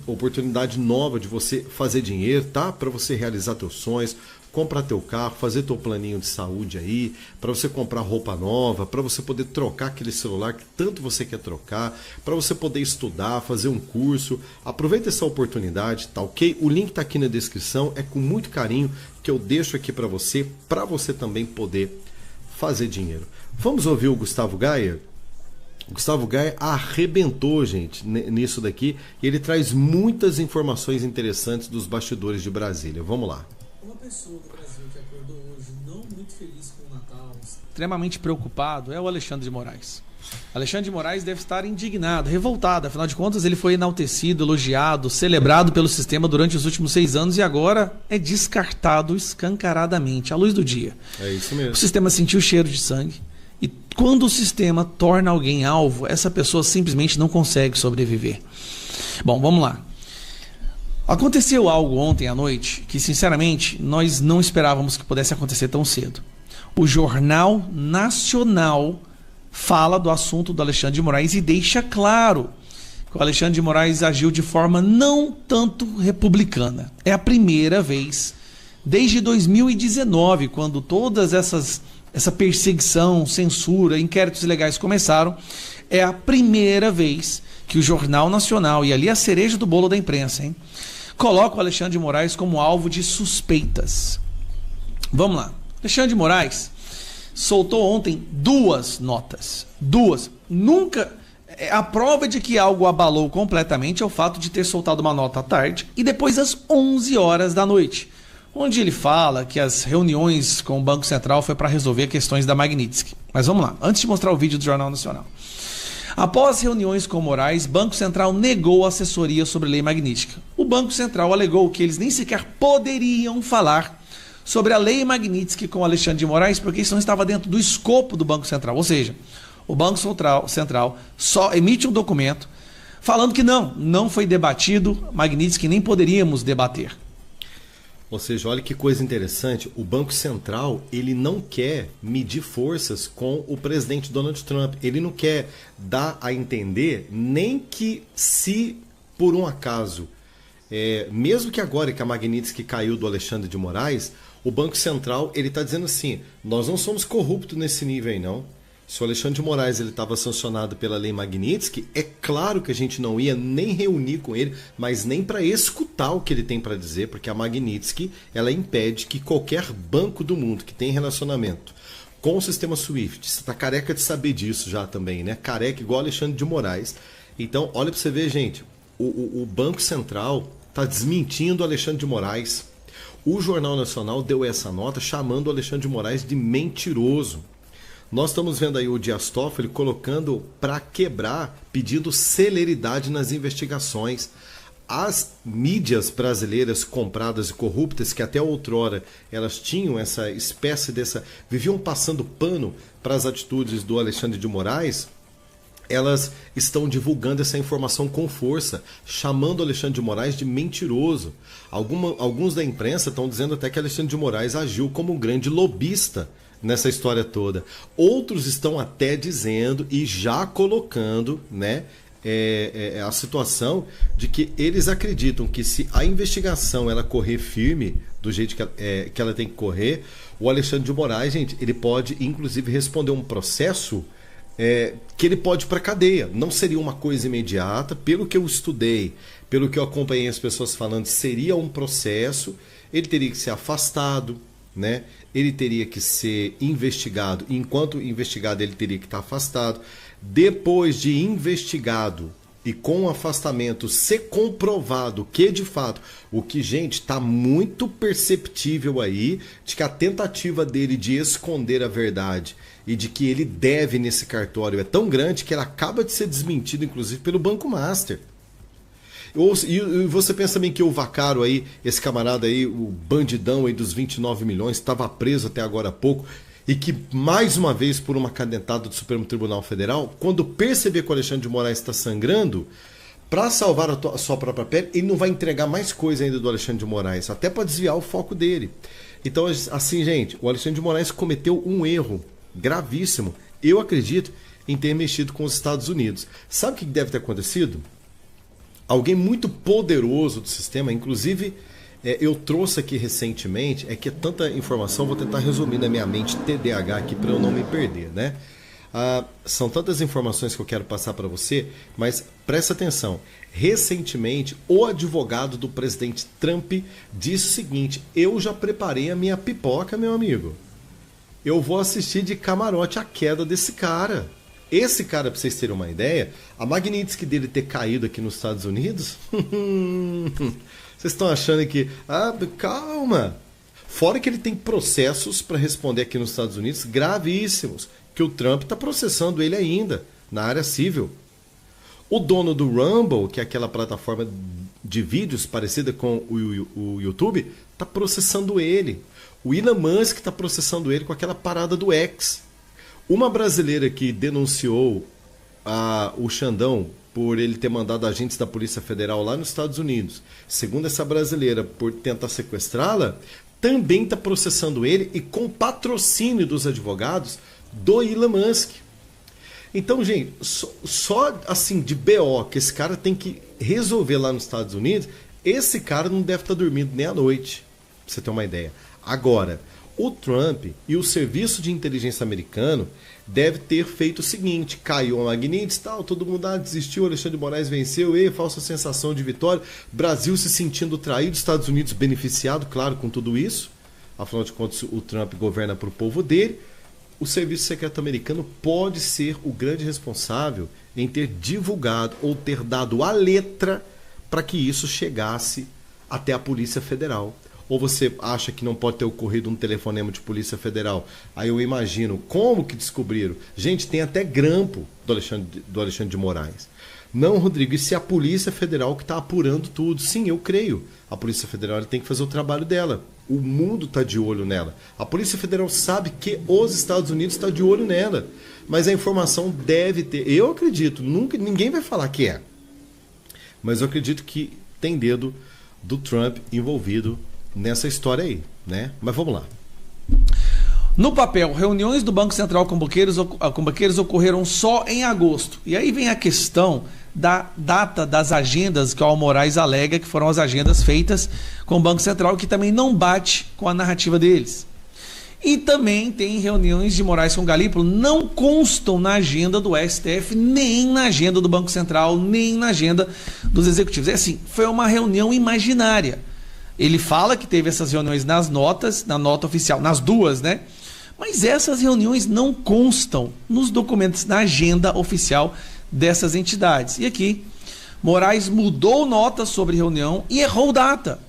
C: oportunidade nova de você fazer dinheiro, tá? Para você realizar teus sonhos, comprar teu carro, fazer teu planinho de saúde aí, para você comprar roupa nova, para você poder trocar aquele celular que tanto você quer trocar, para você poder estudar, fazer um curso. Aproveita essa oportunidade, tá ok? O link tá aqui na descrição, é com muito carinho que eu deixo aqui para você também poder fazer dinheiro. Vamos ouvir o Gustavo Gaia? O Gustavo Gaia arrebentou, gente, nisso daqui, e ele traz muitas informações interessantes dos bastidores de Brasília. Vamos lá.
D: Uma pessoa do Brasil que acordou hoje não muito feliz com o Natal,
E: extremamente preocupado, é o Alexandre de Moraes. Alexandre de Moraes deve estar indignado, revoltado. Afinal de contas, ele foi enaltecido, elogiado, celebrado pelo sistema durante os últimos 6 anos e agora é descartado escancaradamente, à luz do dia.
C: É isso mesmo.
E: O sistema sentiu o cheiro de sangue e quando o sistema torna alguém alvo, essa pessoa simplesmente não consegue sobreviver. Bom, vamos lá. Aconteceu algo ontem à noite que, sinceramente, nós não esperávamos que pudesse acontecer tão cedo. O Jornal Nacional fala do assunto do Alexandre de Moraes e deixa claro que o Alexandre de Moraes agiu de forma não tanto republicana. É a primeira vez, desde 2019, quando todas essa perseguição, censura, inquéritos ilegais começaram, é a primeira vez que o Jornal Nacional, e ali a cereja do bolo da imprensa, hein, coloca o Alexandre de Moraes como alvo de suspeitas. Vamos lá. Alexandre de Moraes soltou ontem 2 notas. 2. Nunca... A prova de que algo abalou completamente é o fato de ter soltado uma nota à tarde e depois às 11 horas da noite, onde ele fala que as reuniões com o Banco Central foi para resolver questões da Magnitsky. Mas vamos lá, antes de mostrar o vídeo do Jornal Nacional. Após reuniões com Moraes, Banco Central negou a assessoria sobre a lei Magnitsky. O Banco Central alegou que eles nem sequer poderiam falar sobre a lei Magnitsky com Alexandre de Moraes, porque isso não estava dentro do escopo do Banco Central. Ou seja, o Banco Central só emite um documento falando que não foi debatido Magnitsky, nem poderíamos debater.
C: Ou seja, olha que coisa interessante, o Banco Central, ele não quer medir forças com o presidente Donald Trump. Ele não quer dar a entender nem que se, por um acaso, mesmo que agora que a Magnitsky caiu do Alexandre de Moraes, o Banco Central ele está dizendo assim, nós não somos corruptos nesse nível aí não. Se o Alexandre de Moraes estava sancionado pela lei Magnitsky, é claro que a gente não ia nem reunir com ele, mas nem para escutar o que ele tem para dizer, porque a Magnitsky ela impede que qualquer banco do mundo que tem relacionamento com o sistema SWIFT, você está careca de saber disso já também, né? Careca igual Alexandre de Moraes. Então, olha para você ver, gente, o Banco Central está desmentindo o Alexandre de Moraes. O Jornal Nacional deu essa nota chamando o Alexandre de Moraes de mentiroso. Nós estamos vendo aí o Dias Toffoli colocando para quebrar, pedindo celeridade nas investigações. As mídias brasileiras compradas e corruptas, que até outrora elas tinham essa espécie viviam passando pano para as atitudes do Alexandre de Moraes, elas estão divulgando essa informação com força, chamando o Alexandre de Moraes de mentiroso. Alguns da imprensa estão dizendo até que Alexandre de Moraes agiu como um grande lobista nessa história toda. Outros estão até dizendo e já colocando, né, a situação de que eles acreditam que se a investigação ela correr firme do jeito que ela tem que correr, o Alexandre de Moraes, gente, ele pode inclusive responder um processo que ele pode ir para cadeia. Não seria uma coisa imediata, pelo que eu estudei, pelo que eu acompanhei as pessoas falando, seria um processo, ele teria que ser afastado, né? Ele teria que ser investigado, enquanto investigado ele teria que estar afastado. Depois de investigado e com o afastamento ser comprovado que de fato, o que gente está muito perceptível aí, de que a tentativa dele de esconder a verdade e de que ele deve nesse cartório é tão grande que ela acaba de ser desmentido inclusive pelo Banco Master. E você pensa também que o Vaccaro aí, esse camarada aí, o bandidão aí dos 29 milhões, estava preso até agora há pouco, e que mais uma vez por uma cadentada do Supremo Tribunal Federal, quando perceber que o Alexandre de Moraes está sangrando, para salvar a sua própria pele, ele não vai entregar mais coisa ainda do Alexandre de Moraes, até para desviar o foco dele. Então, assim, gente, o Alexandre de Moraes cometeu um erro gravíssimo, eu acredito, em ter mexido com os Estados Unidos. Sabe o que deve ter acontecido? Alguém muito poderoso do sistema, inclusive eu trouxe aqui recentemente, é que é tanta informação, vou tentar resumir na minha mente TDAH aqui para eu não me perder, né? São tantas informações que eu quero passar para você, mas presta atenção. Recentemente, o advogado do presidente Trump disse o seguinte: eu já preparei a minha pipoca, meu amigo. Eu vou assistir de camarote a queda desse cara. Esse cara, para vocês terem uma ideia, a Magnitsky dele ter caído aqui nos Estados Unidos, vocês estão achando que, calma, Fora que ele tem processos para responder aqui nos Estados Unidos gravíssimos, que o Trump está processando ele ainda, na área civil. O dono do Rumble, que é aquela plataforma de vídeos parecida com o YouTube, está processando ele. O Elon Musk está processando ele com aquela parada do X. Uma brasileira que denunciou o Xandão por ele ter mandado agentes da Polícia Federal lá nos Estados Unidos, segundo essa brasileira, por tentar sequestrá-la, também está processando ele e com patrocínio dos advogados do Elon Musk. Então, gente, só assim de BO que esse cara tem que resolver lá nos Estados Unidos, esse cara não deve estar dormindo nem à noite, pra você ter uma ideia. Agora, o Trump e o serviço de inteligência americano deve ter feito o seguinte: caiu a Magnitsky, tal, todo mundo desistiu, Alexandre de Moraes venceu, falsa sensação de vitória, Brasil se sentindo traído, Estados Unidos beneficiado, claro, com tudo isso, afinal de contas o Trump governa para o povo dele. O Serviço Secreto Americano pode ser o grande responsável em ter divulgado ou ter dado a letra para que isso chegasse até a Polícia Federal. Ou você acha que não pode ter ocorrido um telefonema de Polícia Federal? Aí eu imagino como que descobriram. Gente, tem até grampo do Alexandre de Moraes. Não, Rodrigo, isso é a Polícia Federal que está apurando tudo. Sim, eu creio. A Polícia Federal tem que fazer o trabalho dela. O mundo está de olho nela. A Polícia Federal sabe que os Estados Unidos estão de olho nela. Mas a informação deve ter... Eu acredito, ninguém vai falar que é. Mas eu acredito que tem dedo do Trump envolvido nessa história aí, né? Mas vamos lá.
E: No papel, reuniões do Banco Central com banqueiros ocorreram só em agosto. E aí vem a questão da data das agendas que o Moraes alega que foram as agendas feitas com o Banco Central, que também não bate com a narrativa deles. E também tem reuniões de Moraes com Galípolo, não constam na agenda do STF, nem na agenda do Banco Central, nem na agenda dos executivos. É assim, foi uma reunião imaginária. Ele fala que teve essas reuniões nas notas, na nota oficial, nas duas, né? Mas essas reuniões não constam nos documentos, na agenda oficial dessas entidades. E aqui, Moraes mudou nota sobre reunião e errou data.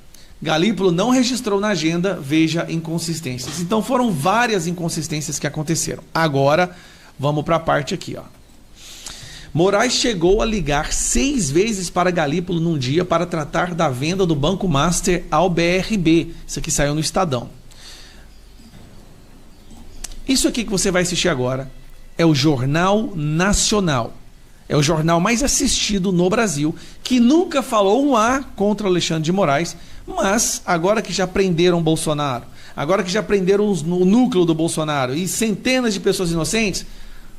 E: Galípolo não registrou na agenda, veja inconsistências. Então foram várias inconsistências que aconteceram. Agora, vamos para a parte aqui, ó. Moraes chegou a ligar 6 vezes para Galípolo num dia para tratar da venda do Banco Master ao BRB. Isso aqui saiu no Estadão. Isso aqui que você vai assistir agora é o Jornal Nacional. É o jornal mais assistido no Brasil, que nunca falou um A contra Alexandre de Moraes, mas agora que já prenderam Bolsonaro, agora que já prenderam o núcleo do Bolsonaro e centenas de pessoas inocentes,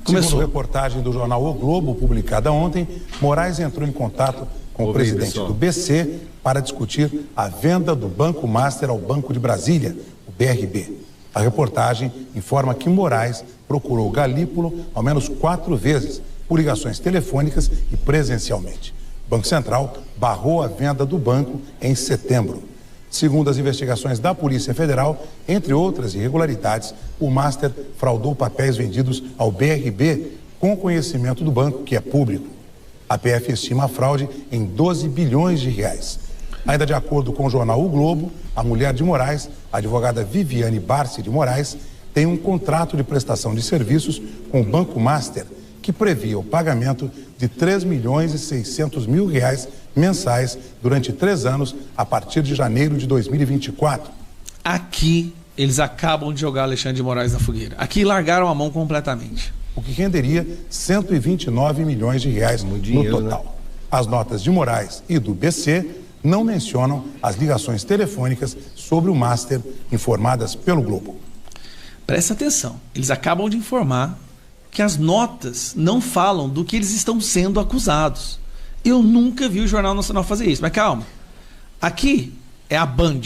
E: começou.
F: Segundo reportagem do jornal O Globo, publicada ontem, Moraes entrou em contato com o presidente do BC para discutir a venda do Banco Master ao Banco de Brasília, o BRB. A reportagem informa que Moraes procurou Galípolo ao menos 4 vezes, por ligações telefônicas e presencialmente. O Banco Central barrou a venda do banco em setembro. Segundo as investigações da Polícia Federal, entre outras irregularidades, o Master fraudou papéis vendidos ao BRB com conhecimento do banco, que é público. A PF estima a fraude em 12 bilhões de reais. Ainda de acordo com o jornal O Globo, a mulher de Moraes, a advogada Viviane Barsi de Moraes, tem um contrato de prestação de serviços com o Banco Master, que previa o pagamento de 3 milhões e 600 mil reais mensais durante 3 anos, a partir de janeiro de 2024.
E: Aqui, eles acabam de jogar Alexandre de Moraes na fogueira. Aqui largaram a mão completamente.
F: O que renderia 129 milhões de reais no total. Né? As notas de Moraes e do BC não mencionam as ligações telefônicas sobre o Master informadas pelo Globo.
E: Presta atenção, eles acabam de informar que as notas não falam do que eles estão sendo acusados. Eu nunca vi o Jornal Nacional fazer isso, mas calma. Aqui é a Band.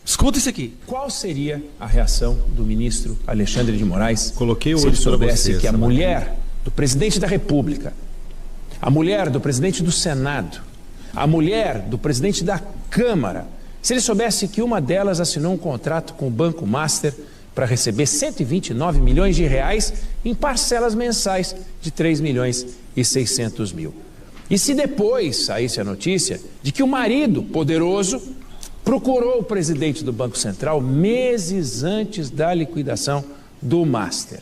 E: Escuta isso aqui.
G: Qual seria a reação do ministro Alexandre de Moraes
C: se
G: ele soubesse que a mulher do presidente da República, a mulher do presidente do Senado, a mulher do presidente da Câmara, se ele soubesse que uma delas assinou um contrato com o Banco Master para receber 129 milhões de reais em parcelas mensais de 3 milhões e 600 mil. E se depois saísse a notícia de que o marido poderoso procurou o presidente do Banco Central meses antes da liquidação do Master.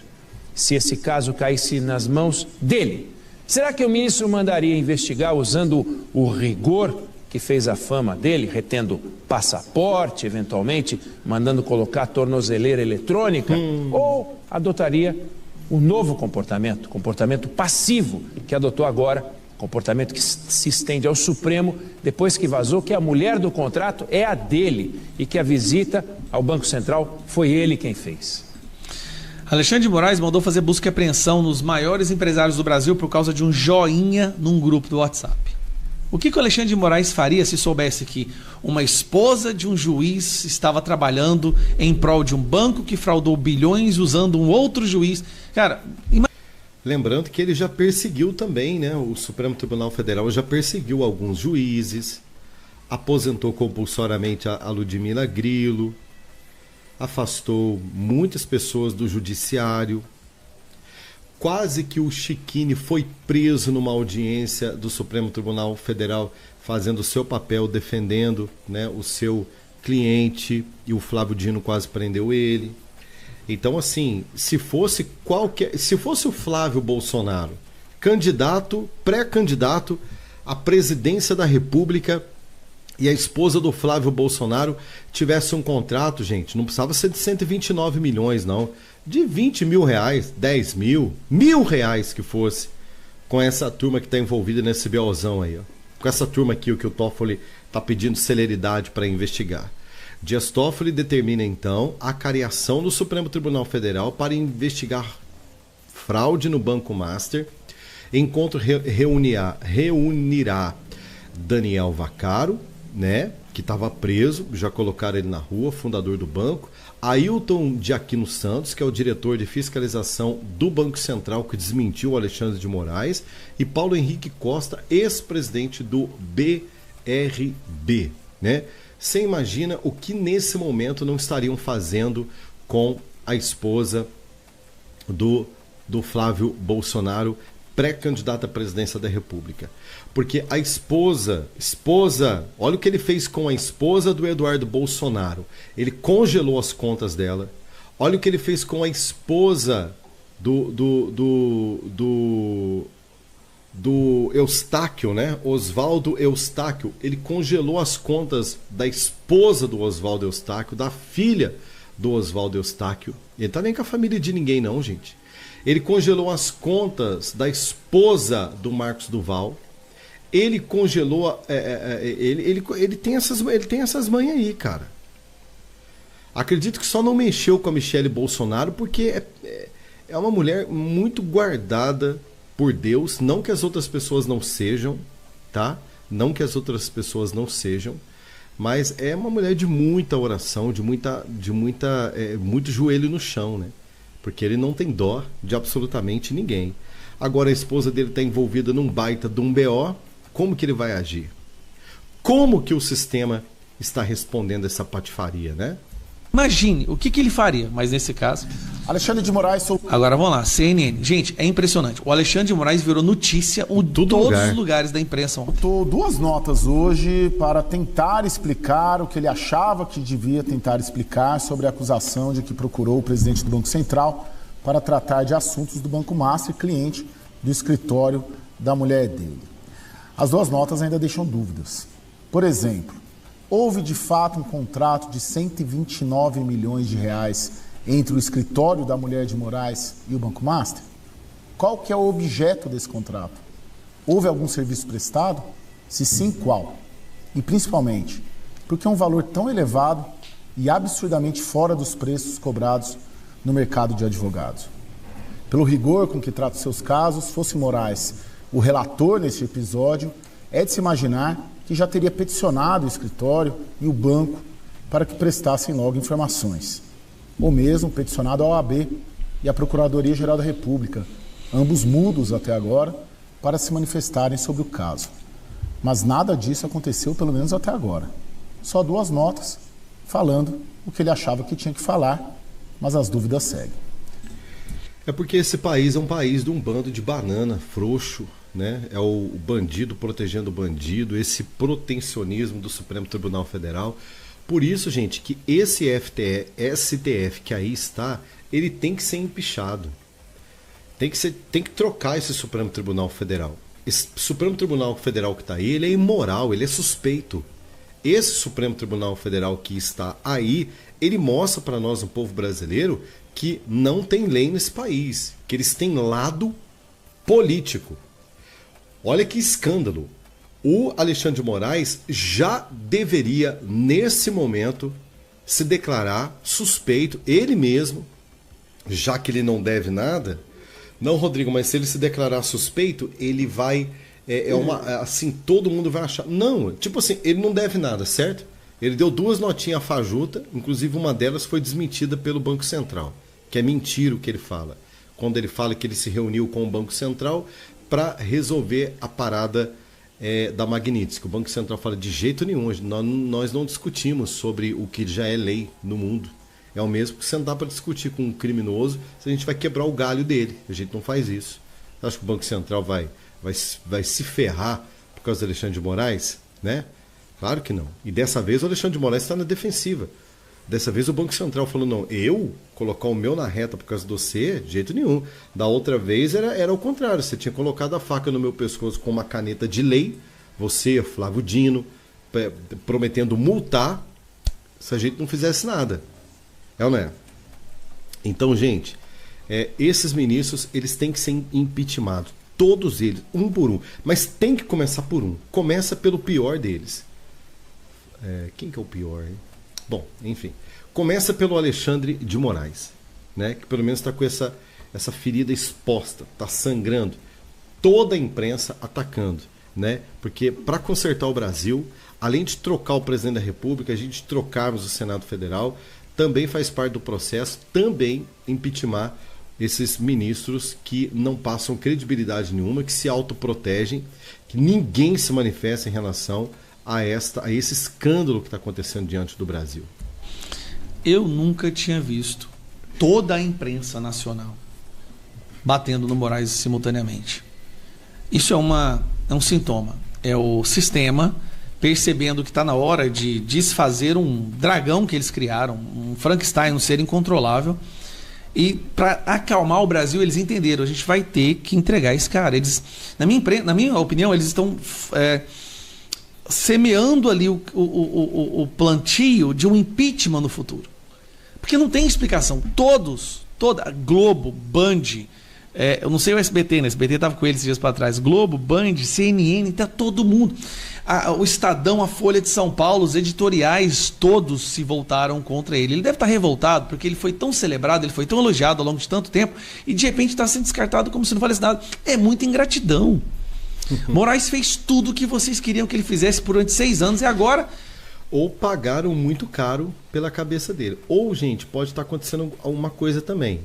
G: Se esse caso caísse nas mãos dele, será que o ministro mandaria investigar usando o rigor que fez a fama dele, retendo passaporte, eventualmente, mandando colocar tornozeleira eletrônica, ou adotaria o novo comportamento passivo que adotou agora, comportamento que se estende ao Supremo, depois que vazou que a mulher do contrato é a dele e que a visita ao Banco Central foi ele quem fez?
E: Alexandre de Moraes mandou fazer busca e apreensão nos maiores empresários do Brasil por causa de um joinha num grupo do WhatsApp. O que o Alexandre de Moraes faria se soubesse que uma esposa de um juiz estava trabalhando em prol de um banco que fraudou bilhões usando um outro juiz? Cara,
C: lembrando que ele já perseguiu também, né? O Supremo Tribunal Federal já perseguiu alguns juízes, aposentou compulsoriamente a Ludmila Grilo, afastou muitas pessoas do judiciário. Quase que o Chiquini foi preso numa audiência do Supremo Tribunal Federal, fazendo o seu papel, defendendo, né, o seu cliente, e o Flávio Dino quase prendeu ele. Então, assim, se fosse o Flávio Bolsonaro, pré-candidato à presidência da República, e a esposa do Flávio Bolsonaro tivesse um contrato, gente, não precisava ser de 129 milhões, não, de 20 mil reais, 10 mil, R$1.000 que fosse, com essa turma que está envolvida nesse BOzão aí, ó. Com essa turma aqui, o que o Toffoli está pedindo celeridade para investigar. Dias Toffoli determina, então, a cariação do Supremo Tribunal Federal para investigar fraude no Banco Master. Encontro reunirá Daniel Vaccaro, né, que estava preso, já colocaram ele na rua, fundador do banco, Ailton de Aquino Santos, que é o diretor de fiscalização do Banco Central, que desmentiu o Alexandre de Moraes, e Paulo Henrique Costa, ex-presidente do BRB, né? Você imagina o que nesse momento não estariam fazendo com a esposa do Flávio Bolsonaro, pré-candidata à presidência da República. Porque a esposa, olha o que ele fez com a esposa do Eduardo Bolsonaro. Ele congelou as contas dela. Olha o que ele fez com a esposa do Eustáquio, né? Oswaldo Eustáquio. Ele congelou as contas da esposa do Oswaldo Eustáquio, da filha do Oswaldo Eustáquio. Ele não tá nem com a família de ninguém, não, gente. Ele congelou as contas da esposa do Marcos Duval. Ele congelou. Ele tem essas manhas aí, cara. Acredito que só não mexeu com a Michelle Bolsonaro porque é uma mulher muito guardada por Deus. Não que as outras pessoas não sejam, tá? Não que as outras pessoas não sejam. Mas é uma mulher de muita oração, de muito joelho no chão, né? Porque ele não tem dó de absolutamente ninguém. Agora a esposa dele está envolvida num baita de um BO. Como que ele vai agir? Como que o sistema está respondendo essa patifaria, né?
E: Imagine o que ele faria, mas nesse caso...
H: Alexandre de Moraes...
E: Agora vamos lá, CNN. Gente, é impressionante. O Alexandre de Moraes virou notícia em todos os lugares da imprensa.
H: Botou 2 notas hoje para tentar explicar o que ele achava que devia tentar explicar sobre a acusação de que procurou o presidente do Banco Central para tratar de assuntos do Banco Master, cliente do escritório da mulher dele. As 2 notas ainda deixam dúvidas. Por exemplo, houve de fato um contrato de 129 milhões de reais entre o escritório da mulher de Moraes e o Banco Master? Qual que é o objeto desse contrato? Houve algum serviço prestado? Se sim, qual? E principalmente, por que um valor tão elevado e absurdamente fora dos preços cobrados no mercado de advogados? Pelo rigor com que trata os seus casos, fosse Moraes o relator neste episódio, é de se imaginar que já teria peticionado o escritório e o banco para que prestassem logo informações. Ou mesmo peticionado à OAB e à Procuradoria-Geral da República, ambos mudos até agora, para se manifestarem sobre o caso. Mas nada disso aconteceu, pelo menos até agora. Só 2 notas falando o que ele achava que tinha que falar, mas as dúvidas seguem.
C: É porque esse país é um país de um bando de banana frouxo, né? É o bandido protegendo o bandido, esse protecionismo do Supremo Tribunal Federal. Por isso, gente, que esse STF que aí está, ele tem que ser empichado. Tem que trocar esse Supremo Tribunal Federal. Esse Supremo Tribunal Federal que está aí, ele é imoral, ele é suspeito. Esse Supremo Tribunal Federal que está aí, ele mostra para nós, o povo brasileiro, que não tem lei nesse país, que eles têm lado político. Olha que escândalo. O Alexandre de Moraes já deveria, nesse momento, se declarar suspeito, ele mesmo, já que ele não deve nada. Não, Rodrigo, mas se ele se declarar suspeito, ele vai... assim, todo mundo vai achar... Não, tipo assim, ele não deve nada, certo? Ele deu 2 notinhas fajuta, inclusive uma delas foi desmentida pelo Banco Central, que é mentira o que ele fala. Quando ele fala que ele se reuniu com o Banco Central para resolver a parada da Magnitsky. O Banco Central fala de jeito nenhum, nós não discutimos sobre o que já é lei no mundo. É o mesmo que sentar para discutir com um criminoso se a gente vai quebrar o galho dele. A gente não faz isso. Você acha que o Banco Central vai se ferrar por causa do Alexandre de Moraes? Né? Claro que não. E dessa vez o Alexandre de Moraes está na defensiva. Dessa vez o Banco Central falou, não, eu colocar o meu na reta por causa de você, de jeito nenhum. Da outra vez era o contrário. Você tinha colocado a faca no meu pescoço com uma caneta de lei, você, Flávio Dino, prometendo multar se a gente não fizesse nada. É ou não é? Então, gente, esses ministros, eles têm que ser impeachmentados. Todos eles, um por um. Mas tem que começar por um. Começa pelo pior deles. Quem que é o pior, hein? Bom, enfim. Começa pelo Alexandre de Moraes, né? Que pelo menos está com essa ferida exposta, está sangrando. Toda a imprensa atacando, né? Porque para consertar o Brasil, além de trocar o presidente da República, a gente trocarmos o Senado Federal, também faz parte do processo, também impeachment esses ministros que não passam credibilidade nenhuma, que se autoprotegem, que ninguém se manifesta em relação a esse escândalo que está acontecendo diante do Brasil.
E: Eu nunca tinha visto toda a imprensa nacional batendo no Moraes simultaneamente. Isso é um sintoma. É o sistema percebendo que está na hora de desfazer um dragão que eles criaram, um Frankenstein, um ser incontrolável. E para acalmar o Brasil, eles entenderam, a gente vai ter que entregar esse cara. Eles, na minha opinião, eles estão semeando ali o plantio de um impeachment no futuro. Porque não tem explicação. Toda Globo, Band, eu não sei o SBT, né? O SBT estava com eles dias para trás. Globo, Band, CNN, tá todo mundo. O Estadão, a Folha de São Paulo, os editoriais, todos se voltaram contra ele. Ele deve estar revoltado porque ele foi tão celebrado, ele foi tão elogiado ao longo de tanto tempo e de repente está sendo descartado como se não valesse nada. É muita ingratidão. Moraes fez tudo o que vocês queriam que ele fizesse durante 6 anos e agora...
C: Ou pagaram muito caro pela cabeça dele. Ou, gente, pode estar acontecendo uma coisa também.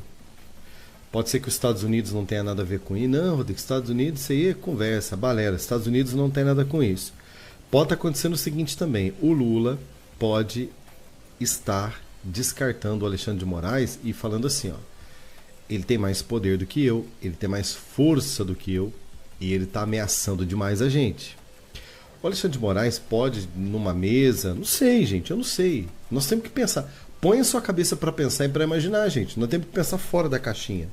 C: Pode ser que os Estados Unidos não tenha nada a ver com isso. Não, Rodrigo, Estados Unidos, isso aí é conversa, balela. Estados Unidos não tem nada com isso. Pode estar acontecendo o seguinte também. O Lula pode estar descartando o Alexandre de Moraes e falando assim, ó. Ele tem mais poder do que eu, ele tem mais força do que eu e ele está ameaçando demais a gente. O Alexandre de Moraes pode, numa mesa, não sei, gente, eu não sei. Nós temos que pensar. Põe a sua cabeça para pensar e para imaginar, gente. Nós temos que pensar fora da caixinha.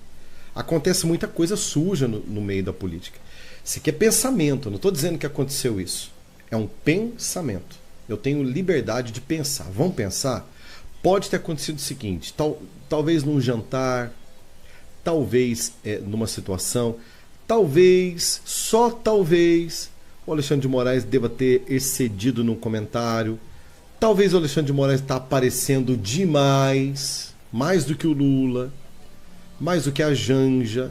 C: Acontece muita coisa suja no meio da política. Isso aqui é pensamento, eu não estou dizendo que aconteceu isso. É um pensamento. Eu tenho liberdade de pensar. Vamos pensar? Pode ter acontecido o seguinte, talvez num jantar, talvez numa situação, talvez, só talvez, o Alexandre de Moraes deva ter excedido num comentário. Talvez o Alexandre de Moraes está aparecendo demais, mais do que o Lula, mais do que a Janja.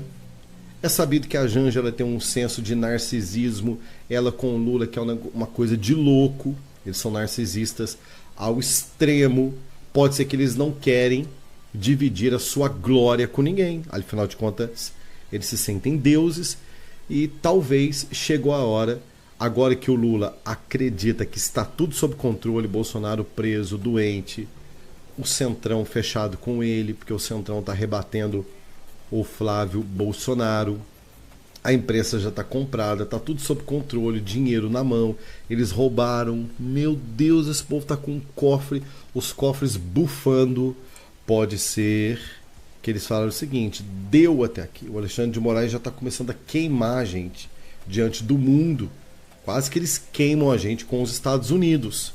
C: É sabido que a Janja ela tem um senso de narcisismo, ela com o Lula, que é uma coisa de louco. Eles são narcisistas ao extremo. Pode ser que eles não querem dividir a sua glória com ninguém. Afinal de contas, eles se sentem deuses e talvez chegou a hora, agora que o Lula acredita que está tudo sob controle, Bolsonaro preso, doente, o Centrão fechado com ele, porque o Centrão está rebatendo o Flávio Bolsonaro. A imprensa já está comprada, está tudo sob controle, dinheiro na mão. Eles roubaram. Meu Deus, esse povo está com um cofre, os cofres bufando. Pode ser que eles falaram o seguinte: deu até aqui. O Alexandre de Moraes já está começando a queimar a gente diante do mundo. Quase que eles queimam a gente com os Estados Unidos.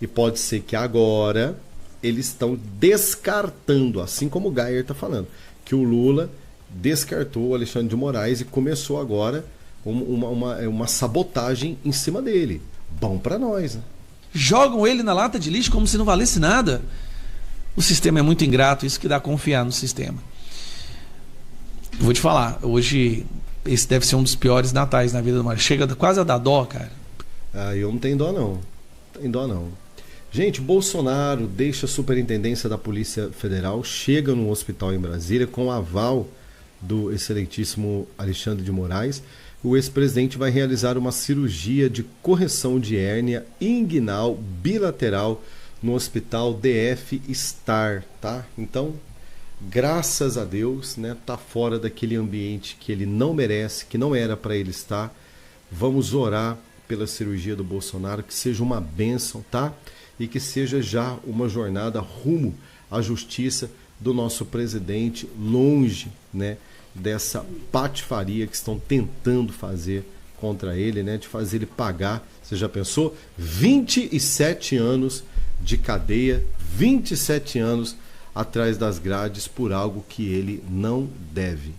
C: E pode ser que agora eles estão descartando, assim como o Geyer está falando, que o Lula descartou o Alexandre de Moraes e começou agora uma sabotagem em cima dele. Bom para nós, né?
E: Jogam ele na lata de lixo como se não valesse nada. O sistema é muito ingrato, isso que dá a confiar no sistema. Vou te falar, hoje esse deve ser um dos piores natais na vida do Mário. Chega quase a dar dó, cara.
C: Ah, eu não tenho dó não. Tem dó não. Gente, Bolsonaro deixa a superintendência da Polícia Federal, chega num hospital em Brasília com aval do excelentíssimo Alexandre de Moraes. O ex-presidente vai realizar uma cirurgia de correção de hérnia inguinal bilateral no hospital DF Star, tá? Então, graças a Deus, né, tá fora daquele ambiente que ele não merece, que não era para ele estar. Vamos orar pela cirurgia do Bolsonaro, que seja uma bênção, tá? E que seja já uma jornada rumo à justiça do nosso presidente, longe, né, dessa patifaria que estão tentando fazer contra ele, né, de fazer ele pagar. Você já pensou? 27 anos de cadeia, 27 anos atrás das grades por algo que ele não deve.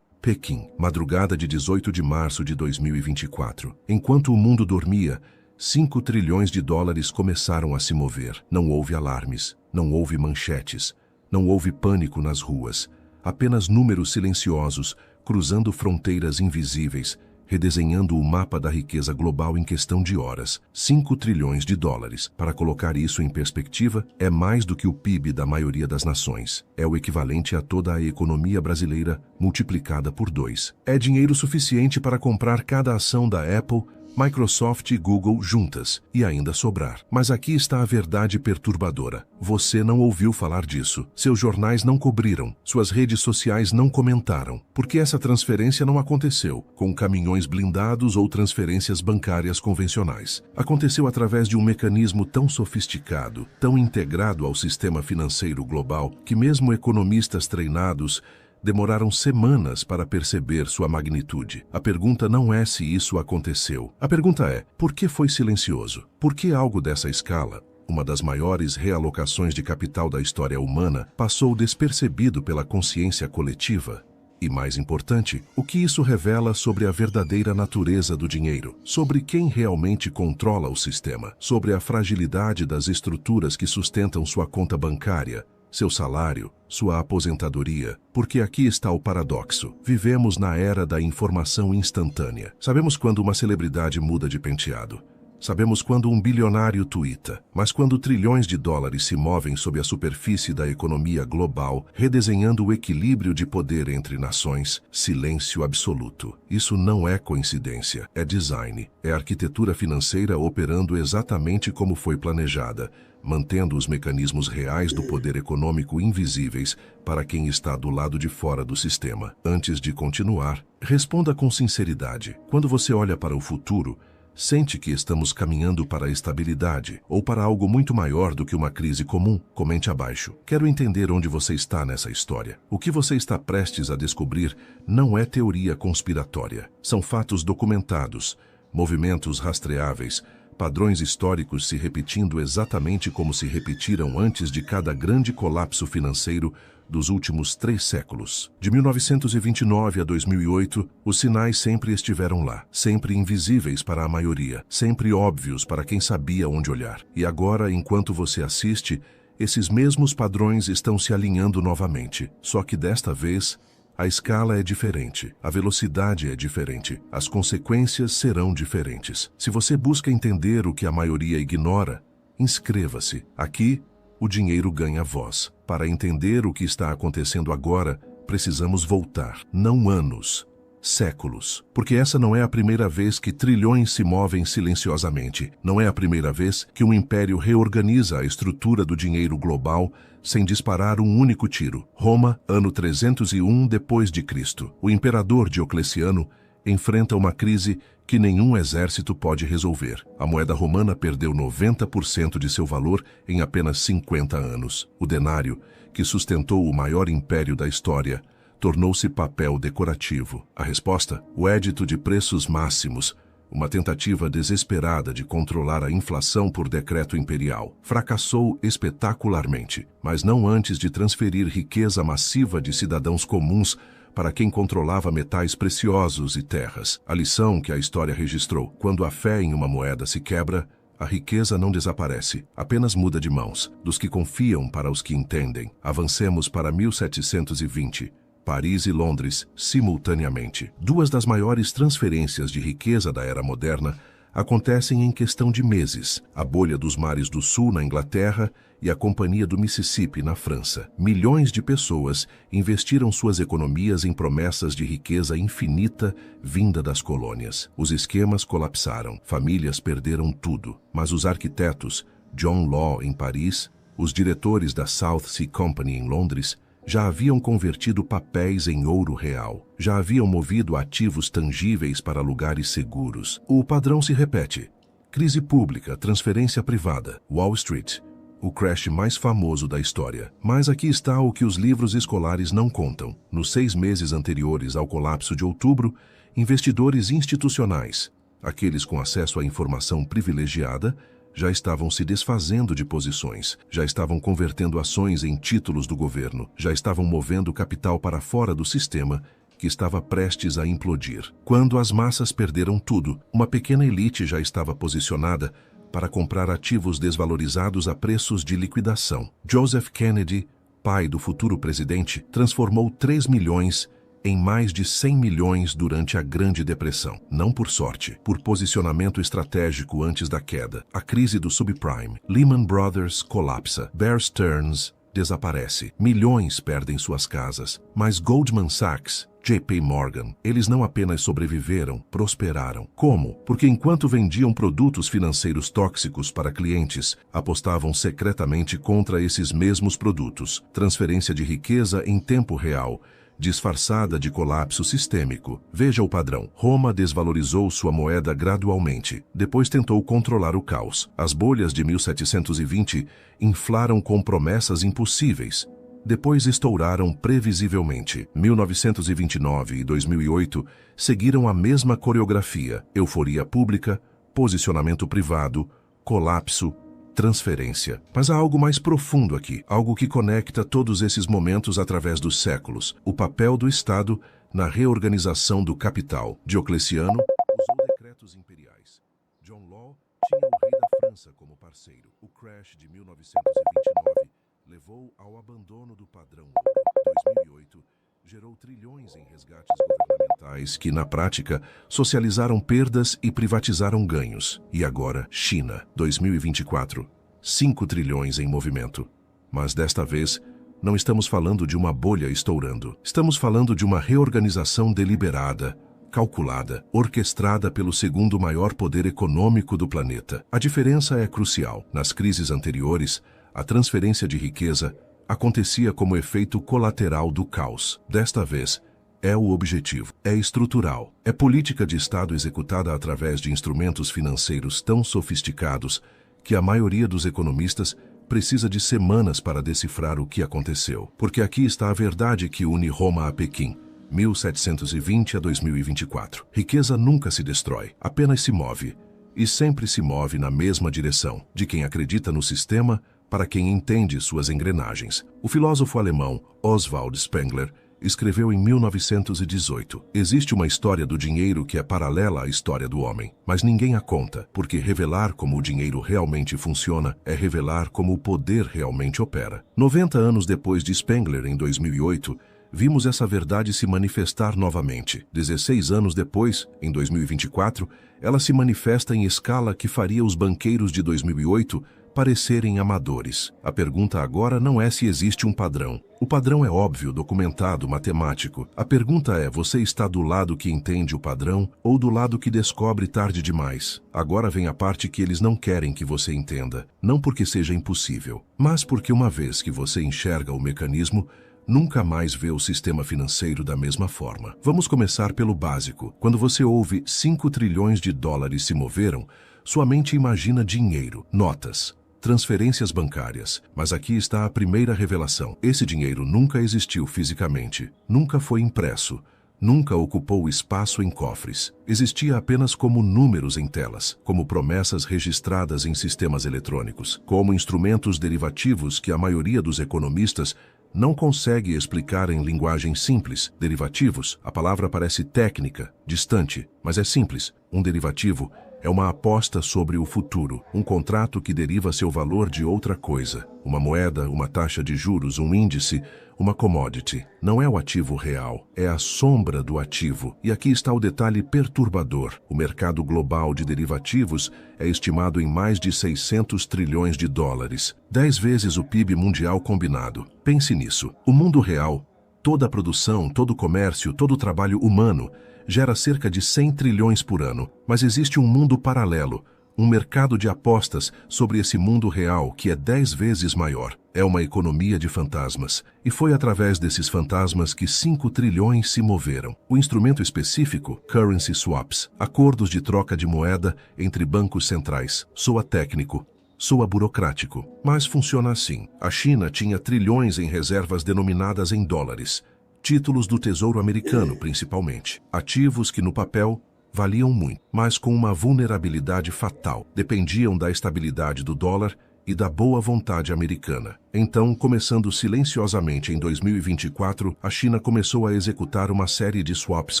I: Pequim, madrugada de 18 de março de 2024. Enquanto o mundo dormia, 5 trilhões de dólares começaram a se mover. Não houve alarmes, não houve manchetes, não houve pânico nas ruas. Apenas números silenciosos, cruzando fronteiras invisíveis, redesenhando o mapa da riqueza global em questão de horas. 5 trilhões de dólares. Para colocar isso em perspectiva, é mais do que o PIB da maioria das nações. É o equivalente a toda a economia brasileira multiplicada por 2. É dinheiro suficiente para comprar cada ação da Apple, Microsoft e Google juntas, e ainda sobrar. Mas aqui está a verdade perturbadora. Você não ouviu falar disso. Seus jornais não cobriram. Suas redes sociais não comentaram. Porque essa transferência não aconteceu com caminhões blindados ou transferências bancárias convencionais. Aconteceu através de um mecanismo tão sofisticado, tão integrado ao sistema financeiro global, que mesmo economistas treinados demoraram semanas para perceber sua magnitude. A pergunta não é se isso aconteceu. A pergunta é, por que foi silencioso? Por que algo dessa escala, uma das maiores realocações de capital da história humana, passou despercebido pela consciência coletiva? E mais importante, o que isso revela sobre a verdadeira natureza do dinheiro, sobre quem realmente controla o sistema, sobre a fragilidade das estruturas que sustentam sua conta bancária, seu salário, sua aposentadoria, porque aqui está o paradoxo. Vivemos na era da informação instantânea. Sabemos quando uma celebridade muda de penteado. Sabemos quando um bilionário tuita. Mas quando trilhões de dólares se movem sob a superfície da economia global, redesenhando o equilíbrio de poder entre nações, silêncio absoluto. Isso não é coincidência, é design. É arquitetura financeira operando exatamente como foi planejada, mantendo os mecanismos reais do poder econômico invisíveis para quem está do lado de fora do sistema. Antes de continuar, responda com sinceridade. Quando você olha para o futuro, sente que estamos caminhando para a estabilidade ou para algo muito maior do que uma crise comum? Comente abaixo. Quero entender onde você está nessa história. O que você está prestes a descobrir não é teoria conspiratória. São fatos documentados, movimentos rastreáveis, padrões históricos se repetindo exatamente como se repetiram antes de cada grande colapso financeiro dos últimos 3 séculos. De 1929 a 2008, os sinais sempre estiveram lá, sempre invisíveis para a maioria, sempre óbvios para quem sabia onde olhar. E agora, enquanto você assiste, esses mesmos padrões estão se alinhando novamente, só que desta vez a escala é diferente, a velocidade é diferente, as consequências serão diferentes. Se você busca entender o que a maioria ignora, inscreva-se. Aqui, o dinheiro ganha voz. Para entender o que está acontecendo agora, precisamos voltar, não anos, séculos. Porque essa não é a primeira vez que trilhões se movem silenciosamente. Não é a primeira vez que um império reorganiza a estrutura do dinheiro global sem disparar um único tiro. Roma, ano 301 d.C. O imperador Diocleciano enfrenta uma crise que nenhum exército pode resolver. A moeda romana perdeu 90% de seu valor em apenas 50 anos. O denário, que sustentou o maior império da história, tornou-se papel decorativo. A resposta? O Edito de Preços Máximos, uma tentativa desesperada de controlar a inflação por decreto imperial. Fracassou espetacularmente, mas não antes de transferir riqueza massiva de cidadãos comuns para quem controlava metais preciosos e terras. A lição que a história registrou: quando a fé em uma moeda se quebra, a riqueza não desaparece, apenas muda de mãos, dos que confiam para os que entendem. Avancemos para 1720. Paris e Londres, simultaneamente. Duas das maiores transferências de riqueza da era moderna acontecem em questão de meses. A bolha dos mares do sul na Inglaterra e a Companhia do Mississippi na França. Milhões de pessoas investiram suas economias em promessas de riqueza infinita vinda das colônias. Os esquemas colapsaram, famílias perderam tudo. Mas os arquitetos, John Law em Paris, os diretores da South Sea Company em Londres, já haviam convertido papéis em ouro real. Já haviam movido ativos tangíveis para lugares seguros. O padrão se repete. Crise pública, transferência privada, Wall Street, o crash mais famoso da história. Mas aqui está o que os livros escolares não contam. Nos 6 meses anteriores ao colapso de outubro, investidores institucionais, aqueles com acesso à informação privilegiada, já estavam se desfazendo de posições, já estavam convertendo ações em títulos do governo, já estavam movendo capital para fora do sistema que estava prestes a implodir. Quando as massas perderam tudo, uma pequena elite já estava posicionada para comprar ativos desvalorizados a preços de liquidação. Joseph Kennedy, pai do futuro presidente, transformou 3 milhões em mais de 100 milhões durante a Grande Depressão. Não por sorte, por posicionamento estratégico antes da queda. A crise do subprime. Lehman Brothers colapsa. Bear Stearns desaparece. Milhões perdem suas casas. Mas Goldman Sachs, JP Morgan, eles não apenas sobreviveram, prosperaram. Como? Porque enquanto vendiam produtos financeiros tóxicos para clientes, apostavam secretamente contra esses mesmos produtos. Transferência de riqueza em tempo real, disfarçada de colapso sistêmico. Veja o padrão. Roma desvalorizou sua moeda gradualmente. Depois tentou controlar o caos. As bolhas de 1720 inflaram com promessas impossíveis. Depois estouraram previsivelmente. 1929 e 2008 seguiram a mesma coreografia. Euforia pública, posicionamento privado, colapso, transferência. Mas há algo mais profundo aqui, algo que conecta todos esses momentos através dos séculos. O papel do Estado na reorganização do capital. Diocleciano usou decretos imperiais. John Law tinha o rei da França como parceiro. O crash de 1929 levou ao abandono do padrão ouro. 2008 gerou trilhões em resgates governamentais que, na prática, socializaram perdas e privatizaram ganhos. E agora, China, 2024, 5 trilhões em movimento. Mas desta vez, não estamos falando de uma bolha estourando. Estamos falando de uma reorganização deliberada, calculada, orquestrada pelo segundo maior poder econômico do planeta. A diferença é crucial. Nas crises anteriores, a transferência de riqueza acontecia como efeito colateral do caos. Desta vez, é o objetivo, é estrutural, é política de Estado executada através de instrumentos financeiros tão sofisticados que a maioria dos economistas precisa de semanas para decifrar o que aconteceu. Porque aqui está a verdade que une Roma a Pequim, 1720 a 2024. Riqueza nunca se destrói, apenas se move. E sempre se move na mesma direção, de quem acredita no sistema para quem entende suas engrenagens. O filósofo alemão Oswald Spengler escreveu em 1918: existe uma história do dinheiro que é paralela à história do homem, mas ninguém a conta, porque revelar como o dinheiro realmente funciona é revelar como o poder realmente opera. 90 anos depois de Spengler, em 2008, vimos essa verdade se manifestar novamente. 16 anos depois, em 2024, ela se manifesta em escala que faria os banqueiros de 2008 parecerem amadores. A pergunta agora não é se existe um padrão. O padrão é óbvio, documentado, matemático. A pergunta é: você está do lado que entende o padrão ou do lado que descobre tarde demais? Agora vem a parte que eles não querem que você entenda. Não porque seja impossível, mas porque uma vez que você enxerga o mecanismo, nunca mais vê o sistema financeiro da mesma forma. Vamos começar pelo básico. Quando você ouve 5 trilhões de dólares se moveram, sua mente imagina dinheiro, notas, transferências bancárias. Mas aqui está a primeira revelação. Esse dinheiro nunca existiu fisicamente, nunca foi impresso, nunca ocupou espaço em cofres. Existia apenas como números em telas, como promessas registradas em sistemas eletrônicos, como instrumentos derivativos que a maioria dos economistas não consegue explicar em linguagem simples. Derivativos, a palavra parece técnica, distante, mas é simples. Um derivativo é uma aposta sobre o futuro, um contrato que deriva seu valor de outra coisa. Uma moeda, uma taxa de juros, um índice, uma commodity. Não é o ativo real, é a sombra do ativo. E aqui está o detalhe perturbador. O mercado global de derivativos é estimado em mais de 600 trilhões de dólares, 10 vezes o PIB mundial combinado. Pense nisso. O mundo real, toda a produção, todo o comércio, todo o trabalho humano, gera cerca de 100 trilhões por ano. Mas existe um mundo paralelo, um mercado de apostas sobre esse mundo real que é 10 vezes maior. É uma economia de fantasmas. E foi através desses fantasmas que 5 trilhões se moveram. O instrumento específico, currency swaps, acordos de troca de moeda entre bancos centrais. Soa técnico, soa burocrático, mas funciona assim. A China tinha trilhões em reservas denominadas em dólares. Títulos do Tesouro Americano, principalmente. Ativos que, no papel, valiam muito, mas com uma vulnerabilidade fatal. Dependiam da estabilidade do dólar e da boa vontade americana. Então, começando silenciosamente em 2024, a China começou a executar uma série de swaps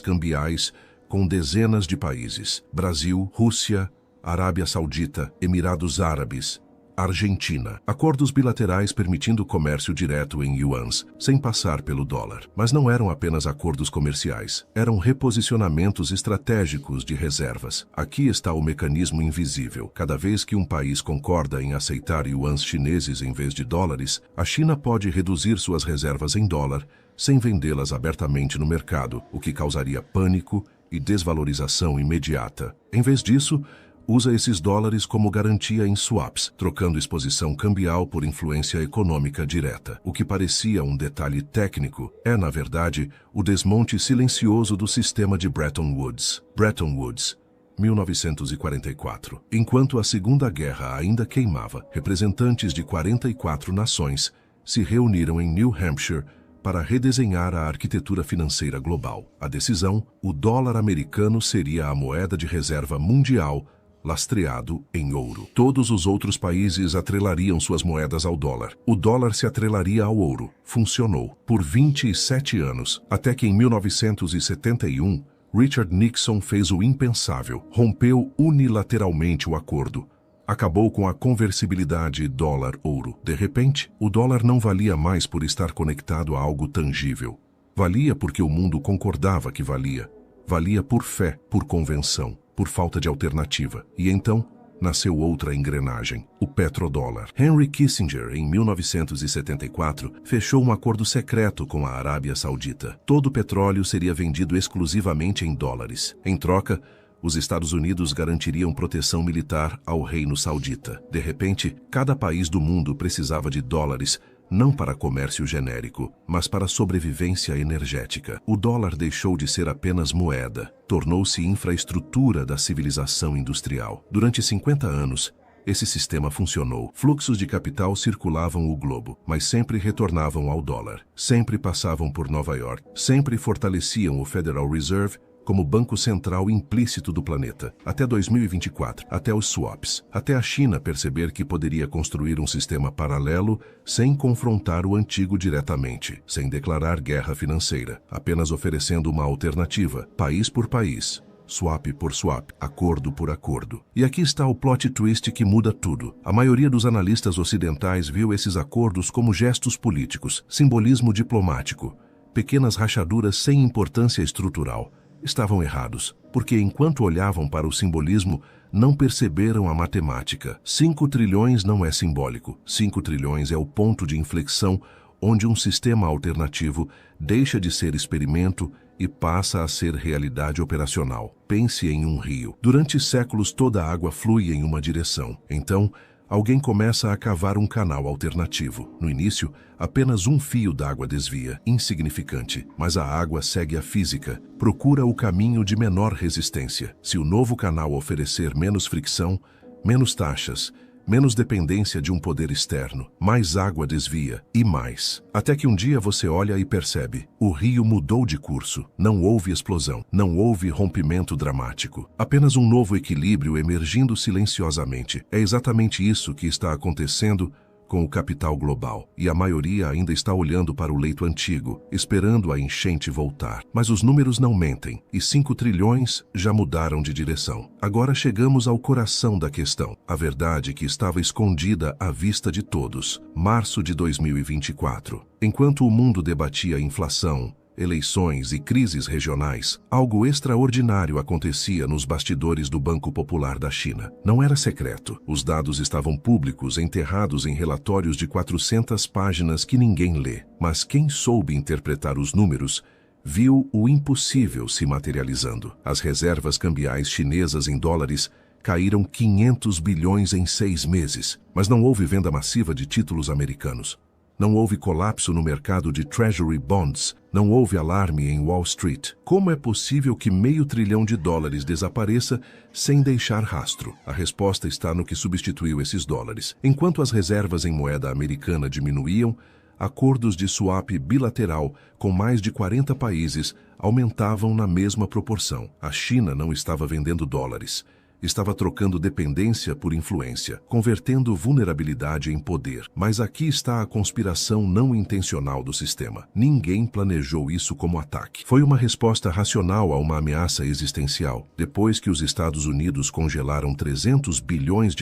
I: cambiais com dezenas de países: Brasil, Rússia, Arábia Saudita, Emirados Árabes, Argentina. Acordos bilaterais permitindo comércio direto em yuans, sem passar pelo dólar. Mas não eram apenas acordos comerciais. Eram reposicionamentos estratégicos de reservas. Aqui está o mecanismo invisível. Cada vez que um país concorda em aceitar yuans chineses em vez de dólares, a China pode reduzir suas reservas em dólar, sem vendê-las abertamente no mercado, o que causaria pânico e desvalorização imediata. Em vez disso, usa esses dólares como garantia em swaps, trocando exposição cambial por influência econômica direta. O que parecia um detalhe técnico é, na verdade, o desmonte silencioso do sistema de Bretton Woods. Bretton Woods, 1944. Enquanto a Segunda Guerra ainda queimava, representantes de 44 nações se reuniram em New Hampshire para redesenhar a arquitetura financeira global. A decisão: o dólar americano seria a moeda de reserva mundial, lastreado em ouro. Todos os outros países atrelariam suas moedas ao dólar. O dólar se atrelaria ao ouro. Funcionou por 27 anos, até que em 1971, Richard Nixon fez o impensável. Rompeu unilateralmente o acordo. Acabou com a conversibilidade dólar-ouro. De repente, o dólar não valia mais por estar conectado a algo tangível. Valia porque o mundo concordava que valia. Valia por fé, por convenção, por falta de alternativa. E então, nasceu outra engrenagem, o petrodólar. Henry Kissinger, em 1974, fechou um acordo secreto com a Arábia Saudita. Todo o petróleo seria vendido exclusivamente em dólares. Em troca, os Estados Unidos garantiriam proteção militar ao reino saudita. De repente, cada país do mundo precisava de dólares, não para comércio genérico, mas para sobrevivência energética. O dólar deixou de ser apenas moeda, tornou-se infraestrutura da civilização industrial. Durante 50 anos, esse sistema funcionou. Fluxos de capital circulavam o globo, mas sempre retornavam ao dólar. Sempre passavam por Nova York. Sempre fortaleciam o Federal Reserve como banco central implícito do planeta, até 2024, até os swaps, até a China perceber que poderia construir um sistema paralelo sem confrontar o antigo diretamente, sem declarar guerra financeira, apenas oferecendo uma alternativa, país por país, swap por swap, acordo por acordo. E aqui está o plot twist que muda tudo. A maioria dos analistas ocidentais viu esses acordos como gestos políticos, simbolismo diplomático, pequenas rachaduras sem importância estrutural. estavam errados, porque enquanto olhavam para o simbolismo, não perceberam a matemática. 5 trilhões não é simbólico. 5 trilhões é o ponto de inflexão onde um sistema alternativo deixa de ser experimento e passa a ser realidade operacional. Pense em um rio. Durante séculos toda a água flui em uma direção. Então, alguém começa a cavar um canal alternativo. No início, apenas um fio d'água desvia, insignificante, mas a água segue a física, procura o caminho de menor resistência. Se o novo canal oferecer menos fricção, menos taxas, menos dependência de um poder externo, mais água desvia e mais. Até que um dia você olha e percebe, o rio mudou de curso, não houve explosão, não houve rompimento dramático, apenas um novo equilíbrio emergindo silenciosamente. É exatamente isso que está acontecendo com o capital global, e a maioria ainda está olhando para o leito antigo, esperando a enchente voltar. Mas os números não mentem, e 5 trilhões já mudaram de direção. Agora chegamos ao coração da questão, a verdade que estava escondida à vista de todos. Março de 2024. Enquanto o mundo debatia inflação, eleições e crises regionais, algo extraordinário acontecia nos bastidores do Banco Popular da China. Não era secreto. Os dados estavam públicos, enterrados em relatórios de 400 páginas que ninguém lê. Mas quem soube interpretar os números viu o impossível se materializando. As reservas cambiais chinesas em dólares caíram 500 bilhões em 6 meses. Mas não houve venda massiva de títulos americanos. Não houve colapso no mercado de Treasury Bonds. Não houve alarme em Wall Street. Como é possível que $500 bilhão desapareça sem deixar rastro? A resposta está no que substituiu esses dólares. Enquanto as reservas em moeda americana diminuíam, acordos de swap bilateral com mais de 40 países aumentavam na mesma proporção. A China não estava vendendo dólares. Estava trocando dependência por influência, convertendo vulnerabilidade em poder. Mas aqui está a conspiração não intencional do sistema. Ninguém planejou isso como ataque. Foi uma resposta racional a uma ameaça existencial. Depois que os Estados Unidos congelaram $300 bilhões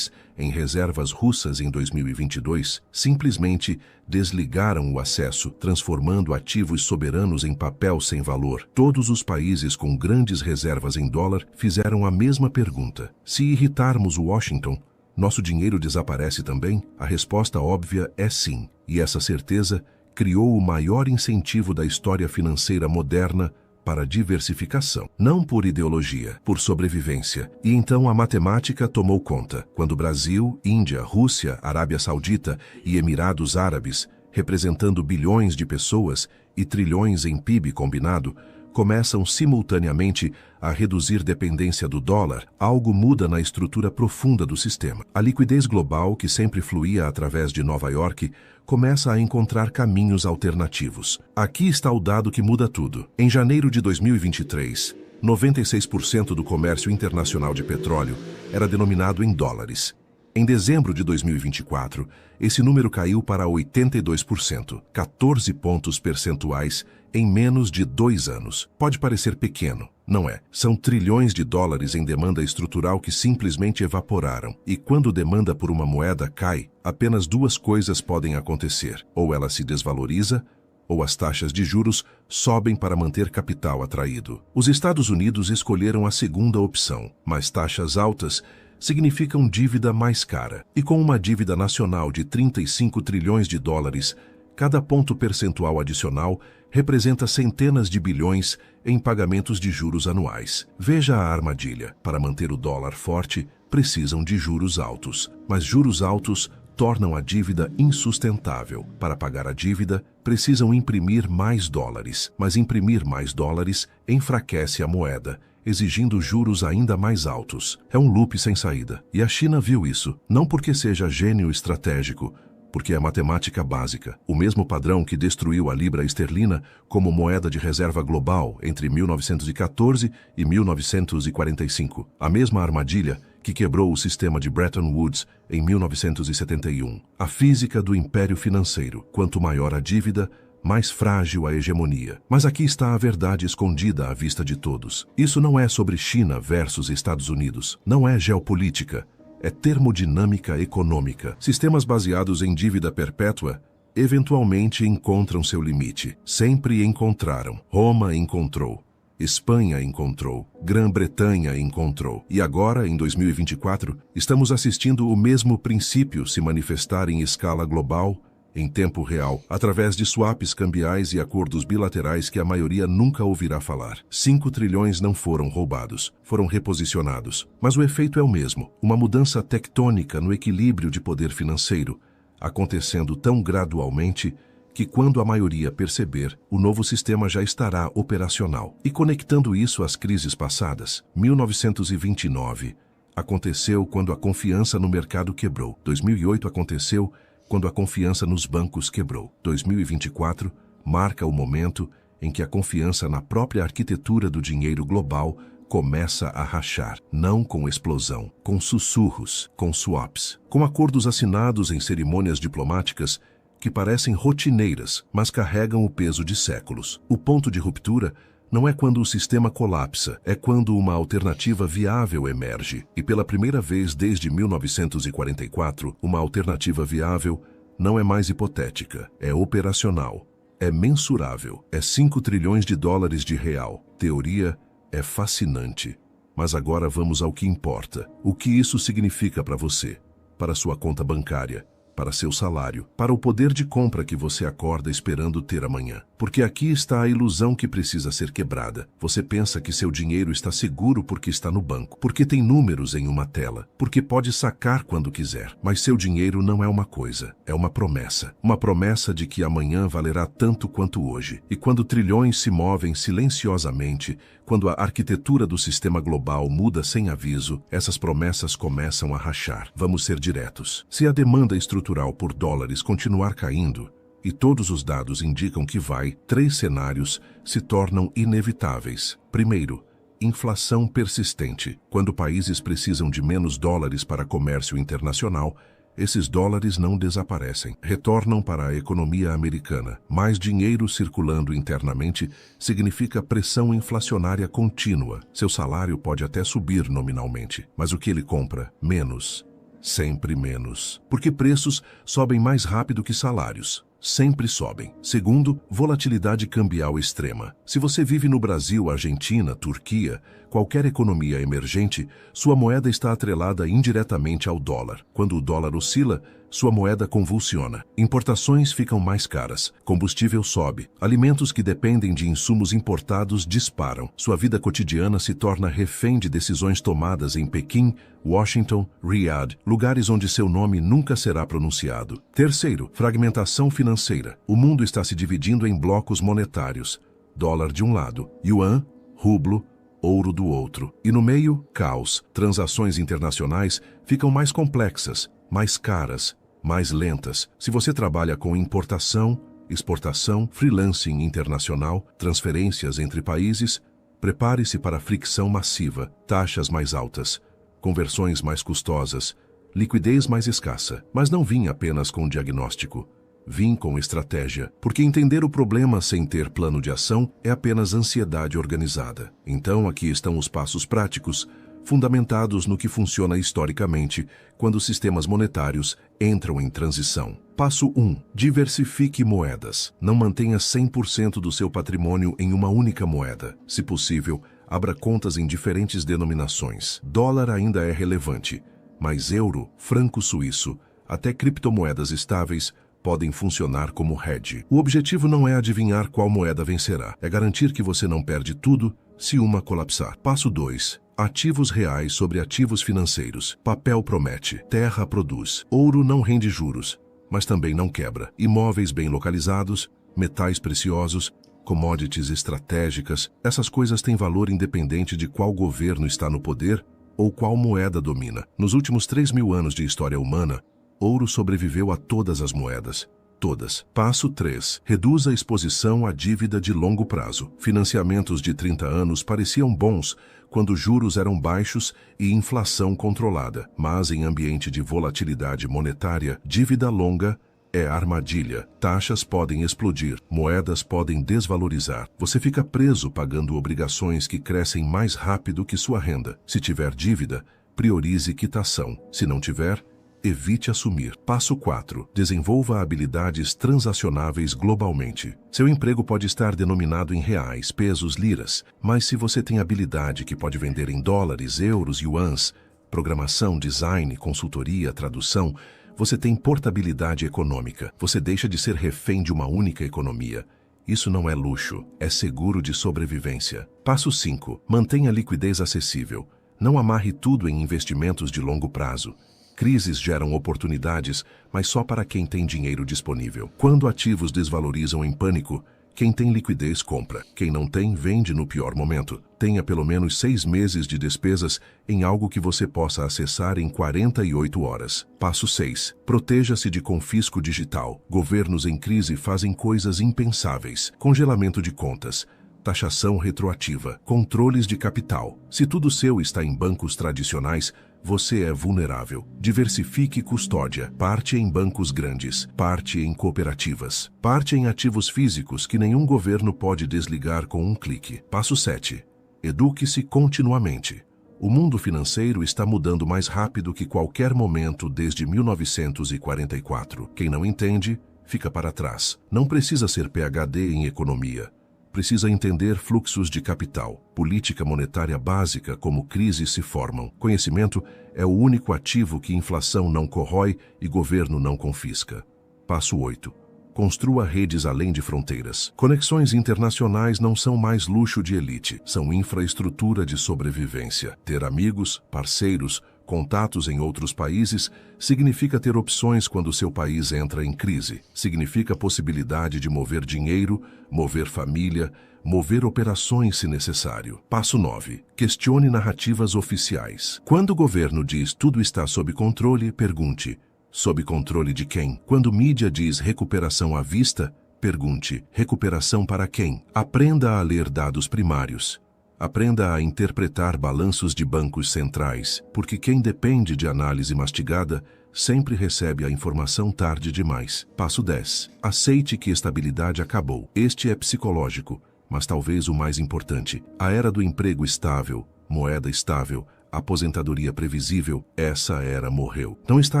I: em reservas russas em 2022, simplesmente desligaram o acesso, transformando ativos soberanos em papel sem valor. Todos os países com grandes reservas em dólar fizeram a mesma pergunta. Se irritarmos Washington, nosso dinheiro desaparece também? A resposta óbvia é sim. E essa certeza criou o maior incentivo da história financeira moderna para diversificação. Não por ideologia, por sobrevivência. E então a matemática tomou conta. Quando Brasil, Índia, Rússia, Arábia Saudita e Emirados Árabes, representando bilhões de pessoas e trilhões em PIB combinado, começam simultaneamente a reduzir dependência do dólar, algo muda na estrutura profunda do sistema. A liquidez global, que sempre fluía através de Nova York, começa a encontrar caminhos alternativos. Aqui está o dado que muda tudo. Em janeiro de 2023, 96% do comércio internacional de petróleo era denominado em dólares. Em dezembro de 2024, esse número caiu para 82%, 14 pontos percentuais em menos de 2 anos. Pode parecer pequeno, não é? São trilhões de dólares em demanda estrutural que simplesmente evaporaram. E quando demanda por uma moeda cai, apenas 2 coisas podem acontecer. Ou ela se desvaloriza, ou as taxas de juros sobem para manter capital atraído. Os Estados Unidos escolheram a segunda opção, mas taxas altas significam dívida mais cara. E com uma dívida nacional de 35 trilhões de dólares, cada ponto percentual adicional representa centenas de bilhões em pagamentos de juros anuais. Veja a armadilha. Para manter o dólar forte, precisam de juros altos. Mas juros altos tornam a dívida insustentável. Para pagar a dívida, precisam imprimir mais dólares. Mas imprimir mais dólares enfraquece a moeda, exigindo juros ainda mais altos. É um loop sem saída. E a China viu isso, não porque seja gênio estratégico, porque é matemática básica. O mesmo padrão que destruiu a libra esterlina como moeda de reserva global entre 1914 e 1945. A mesma armadilha que quebrou o sistema de Bretton Woods em 1971. A física do império financeiro. Quanto maior a dívida, mais frágil a hegemonia. Mas aqui está a verdade escondida à vista de todos. Isso não é sobre China versus Estados Unidos. Não é geopolítica. É termodinâmica econômica. Sistemas baseados em dívida perpétua eventualmente encontram seu limite. Sempre encontraram. Roma encontrou. Espanha encontrou, Grã-Bretanha encontrou. E agora, em 2024, estamos assistindo o mesmo princípio se manifestar em escala global, em tempo real, através de swaps cambiais e acordos bilaterais que a maioria nunca ouvirá falar. 5 trilhões não foram roubados, foram reposicionados. Mas o efeito é o mesmo, uma mudança tectônica no equilíbrio de poder financeiro, acontecendo tão gradualmente que quando a maioria perceber, o novo sistema já estará operacional. E conectando isso às crises passadas, 1929 aconteceu quando a confiança no mercado quebrou. 2008 aconteceu quando a confiança nos bancos quebrou. 2024 marca o momento em que a confiança na própria arquitetura do dinheiro global começa a rachar, não com explosão, com sussurros, com swaps, com acordos assinados em cerimônias diplomáticas que parecem rotineiras, mas carregam o peso de séculos. O ponto de ruptura não é quando o sistema colapsa, é quando uma alternativa viável emerge. E pela primeira vez desde 1944, uma alternativa viável não é mais hipotética, é operacional, é mensurável, é 5 trilhões de dólares de real. Teoria é fascinante. Mas agora vamos ao que importa. O que isso significa para você, para sua conta bancária, para seu salário, para o poder de compra que você acorda esperando ter amanhã. Porque aqui está a ilusão que precisa ser quebrada. Você pensa que seu dinheiro está seguro porque está no banco, porque tem números em uma tela, porque pode sacar quando quiser. Mas seu dinheiro não é uma coisa, é uma promessa. Uma promessa de que amanhã valerá tanto quanto hoje. E quando trilhões se movem silenciosamente, quando a arquitetura do sistema global muda sem aviso, essas promessas começam a rachar. Vamos ser diretos. Se a demanda estrutural por dólares continuar caindo, e todos os dados indicam que vai, 3 cenários se tornam inevitáveis. Primeiro, inflação persistente. Quando países precisam de menos dólares para comércio internacional, esses dólares não desaparecem, retornam para a economia americana. Mais dinheiro circulando internamente significa pressão inflacionária contínua. Seu salário pode até subir nominalmente, mas o que ele compra? Menos. Sempre menos. Porque preços sobem mais rápido que salários. Sempre sobem. Segundo, volatilidade cambial extrema. Se você vive no Brasil, Argentina, Turquia, qualquer economia emergente, sua moeda está atrelada indiretamente ao dólar. Quando o dólar oscila, sua moeda convulsiona. Importações ficam mais caras, combustível sobe, alimentos que dependem de insumos importados disparam. Sua vida cotidiana se torna refém de decisões tomadas em Pequim, Washington, Riad, lugares onde seu nome nunca será pronunciado. Terceiro, fragmentação financeira. O mundo está se dividindo em blocos monetários. Dólar de um lado, yuan, rublo, ouro do outro. E no meio, caos. Transações internacionais ficam mais complexas, mais caras, mais lentas. Se você trabalha com importação, exportação, freelancing internacional, transferências entre países, prepare-se para fricção massiva, taxas mais altas, conversões mais custosas, liquidez mais escassa. Mas não vim apenas com diagnóstico. Vim com estratégia, porque entender o problema sem ter plano de ação é apenas ansiedade organizada. Então aqui estão os passos práticos, fundamentados no que funciona historicamente quando os sistemas monetários entram em transição. Passo 1. Diversifique moedas. Não mantenha 100% do seu patrimônio em uma única moeda. Se possível, abra contas em diferentes denominações. Dólar ainda é relevante, mas euro, franco suíço, até criptomoedas estáveis podem funcionar como hedge. O objetivo não é adivinhar qual moeda vencerá, é garantir que você não perde tudo se uma colapsar. Passo 2. Ativos reais sobre ativos financeiros. Papel promete, terra produz. Ouro não rende juros, mas também não quebra. Imóveis bem localizados, metais preciosos, commodities estratégicas, essas coisas têm valor independente de qual governo está no poder ou qual moeda domina. Nos últimos 3.000 anos de história humana, ouro sobreviveu a todas as moedas. Todas. Passo 3. Reduza a exposição à dívida de longo prazo. Financiamentos de 30 anos pareciam bons quando juros eram baixos e inflação controlada. Mas em ambiente de volatilidade monetária, dívida longa é armadilha. Taxas podem explodir, moedas podem desvalorizar. Você fica preso pagando obrigações que crescem mais rápido que sua renda. Se tiver dívida, priorize quitação. Se não tiver, Evite assumir. Passo 4. Desenvolva habilidades transacionáveis globalmente. Seu emprego pode estar denominado em reais, pesos, liras, mas se você tem habilidade que pode vender em dólares, euros, yuans, programação, design, consultoria, tradução, você tem portabilidade econômica. Você deixa de ser refém de uma única economia. Isso não é luxo, é seguro de sobrevivência. Passo 5. Mantenha liquidez acessível. Não amarre tudo em investimentos de longo prazo. Crises geram oportunidades, mas só para quem tem dinheiro disponível. Quando ativos desvalorizam em pânico, quem tem liquidez compra. Quem não tem, vende no pior momento. Tenha pelo menos 6 meses de despesas em algo que você possa acessar em 48 horas. Passo 6. Proteja-se de confisco digital. Governos em crise fazem coisas impensáveis. Congelamento de contas, taxação retroativa, controles de capital. Se tudo seu está em bancos tradicionais, você é vulnerável. Diversifique custódia. Parte em bancos grandes, parte em cooperativas, parte em ativos físicos que nenhum governo pode desligar com um clique. Passo 7. Eduque-se continuamente. O mundo financeiro está mudando mais rápido que qualquer momento desde 1944. Quem não entende, fica para trás. Não precisa ser PhD em economia. Precisa entender fluxos de capital, política monetária básica, como crises se formam. Conhecimento é o único ativo que inflação não corrói e governo não confisca. Passo 8. Construa redes além de fronteiras. Conexões internacionais não são mais luxo de elite, são infraestrutura de sobrevivência. Ter amigos, parceiros, contatos em outros países significa ter opções quando seu país entra em crise. Significa possibilidade de mover dinheiro, mover família, mover operações se necessário. Passo 9. Questione narrativas oficiais. Quando o governo diz tudo está sob controle, pergunte: sob controle de quem? Quando mídia diz recuperação à vista, pergunte: recuperação para quem? Aprenda a ler dados primários. Aprenda a interpretar balanços de bancos centrais, porque quem depende de análise mastigada sempre recebe a informação tarde demais. Passo 10. Aceite que estabilidade acabou. Este é psicológico, mas talvez o mais importante. A era do emprego estável, moeda estável, aposentadoria previsível, essa era morreu. Não está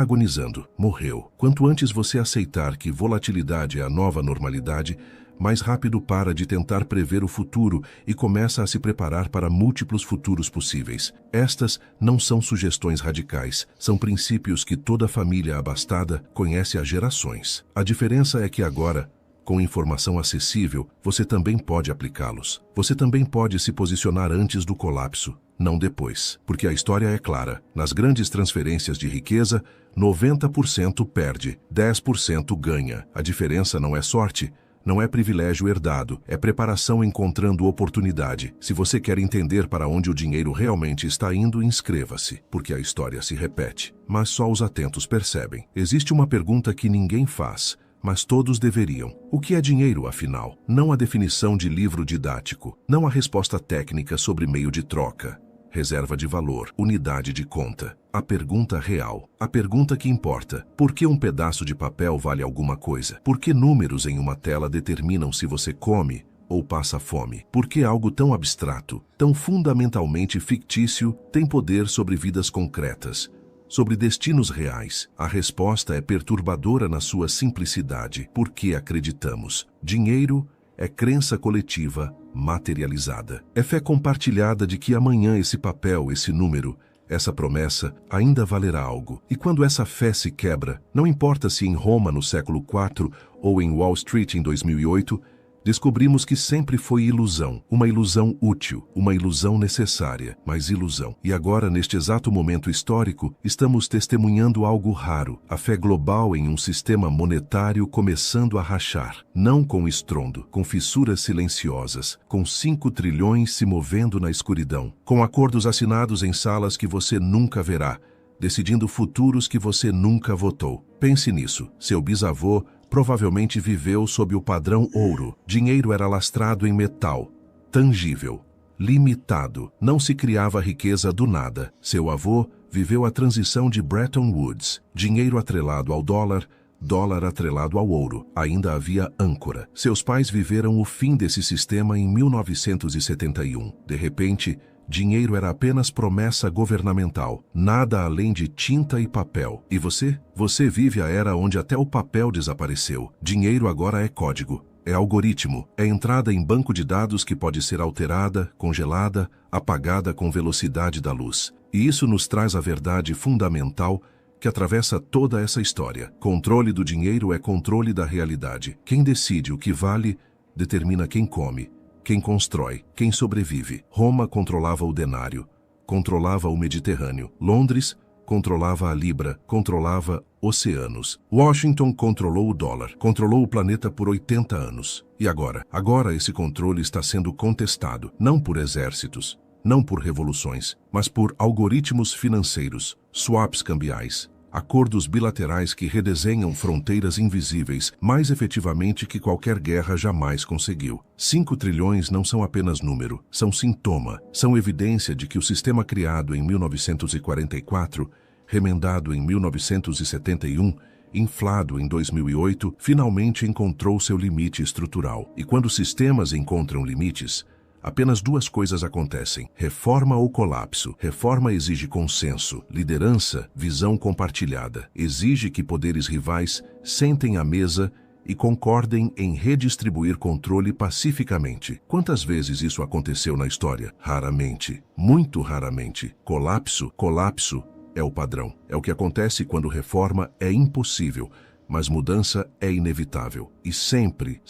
I: agonizando, morreu. Quanto antes você aceitar que volatilidade é a nova normalidade, mais rápido para de tentar prever o futuro e começa a se preparar para múltiplos futuros possíveis. Estas não são sugestões radicais, são princípios que toda família abastada conhece há gerações. A diferença é que agora, com informação acessível, você também pode aplicá-los. Você também pode se posicionar antes do colapso, não depois. Porque a história é clara. Nas grandes transferências de riqueza, 90% perde, 10% ganha. A diferença não é sorte, não é privilégio herdado, é preparação encontrando oportunidade. Se você quer entender para onde o dinheiro realmente está indo, inscreva-se, porque a história se repete. Mas só os atentos percebem. Existe uma pergunta que ninguém faz, mas todos deveriam. O que é dinheiro, afinal? Não a definição de livro didático, não a resposta técnica sobre meio de troca, reserva de valor, unidade de conta. A pergunta real, a pergunta que importa: por que um pedaço de papel vale alguma coisa? Por que números em uma tela determinam se você come ou passa fome? Por que algo tão abstrato, tão fundamentalmente fictício, tem poder sobre vidas concretas, sobre destinos reais? A resposta é perturbadora na sua simplicidade. Por que acreditamos? Dinheiro é crença coletiva materializada. É fé compartilhada de que amanhã esse papel, esse número, essa promessa ainda valerá algo. E quando essa fé se quebra, não importa se em Roma no século IV ou em Wall Street em 2008, descobrimos que sempre foi ilusão, uma ilusão útil, uma ilusão necessária, mas ilusão. E agora, neste exato momento histórico, estamos testemunhando algo raro, a fé global em um sistema monetário começando a rachar, não com estrondo, com fissuras silenciosas, com 5 trilhões se movendo na escuridão, com acordos assinados em salas que você nunca verá, decidindo futuros que você nunca votou. Pense nisso. Seu bisavô provavelmente viveu sob o padrão ouro. Dinheiro era lastrado em metal, tangível, limitado. Não se criava riqueza do nada. Seu avô viveu a transição de Bretton Woods. Dinheiro atrelado ao dólar, dólar atrelado ao ouro. Ainda havia âncora. Seus pais viveram o fim desse sistema em 1971. De repente, Dinheiro era apenas promessa governamental, nada além de tinta e papel. E você? Você vive a era onde até o papel desapareceu. Dinheiro agora é código, é algoritmo, é entrada em banco de dados que pode ser alterada, congelada, apagada com velocidade da luz. E isso nos traz a verdade fundamental que atravessa toda essa história. Controle do dinheiro é controle da realidade. Quem decide o que vale, determina quem come, quem constrói, quem sobrevive. Roma controlava o denário, controlava o Mediterrâneo. Londres controlava a libra, controlava oceanos. Washington controlou o dólar, controlou o planeta por 80 anos. E agora? Agora esse controle está sendo contestado, não por exércitos, não por revoluções, mas por algoritmos financeiros, swaps cambiais, acordos bilaterais que redesenham fronteiras invisíveis mais efetivamente que qualquer guerra jamais conseguiu. 5 trilhões não são apenas número, são sintoma, são evidência de que o sistema criado em 1944, remendado em 1971, inflado em 2008, finalmente encontrou seu limite estrutural. E quando sistemas encontram limites, apenas duas coisas acontecem: reforma ou colapso. Reforma exige consenso, liderança, visão compartilhada. Exige que poderes rivais sentem à mesa e concordem em redistribuir controle pacificamente. Quantas vezes isso aconteceu na história? Raramente. Muito raramente. Colapso é o padrão. É o que acontece quando reforma é impossível, mas mudança é inevitável. E sempre,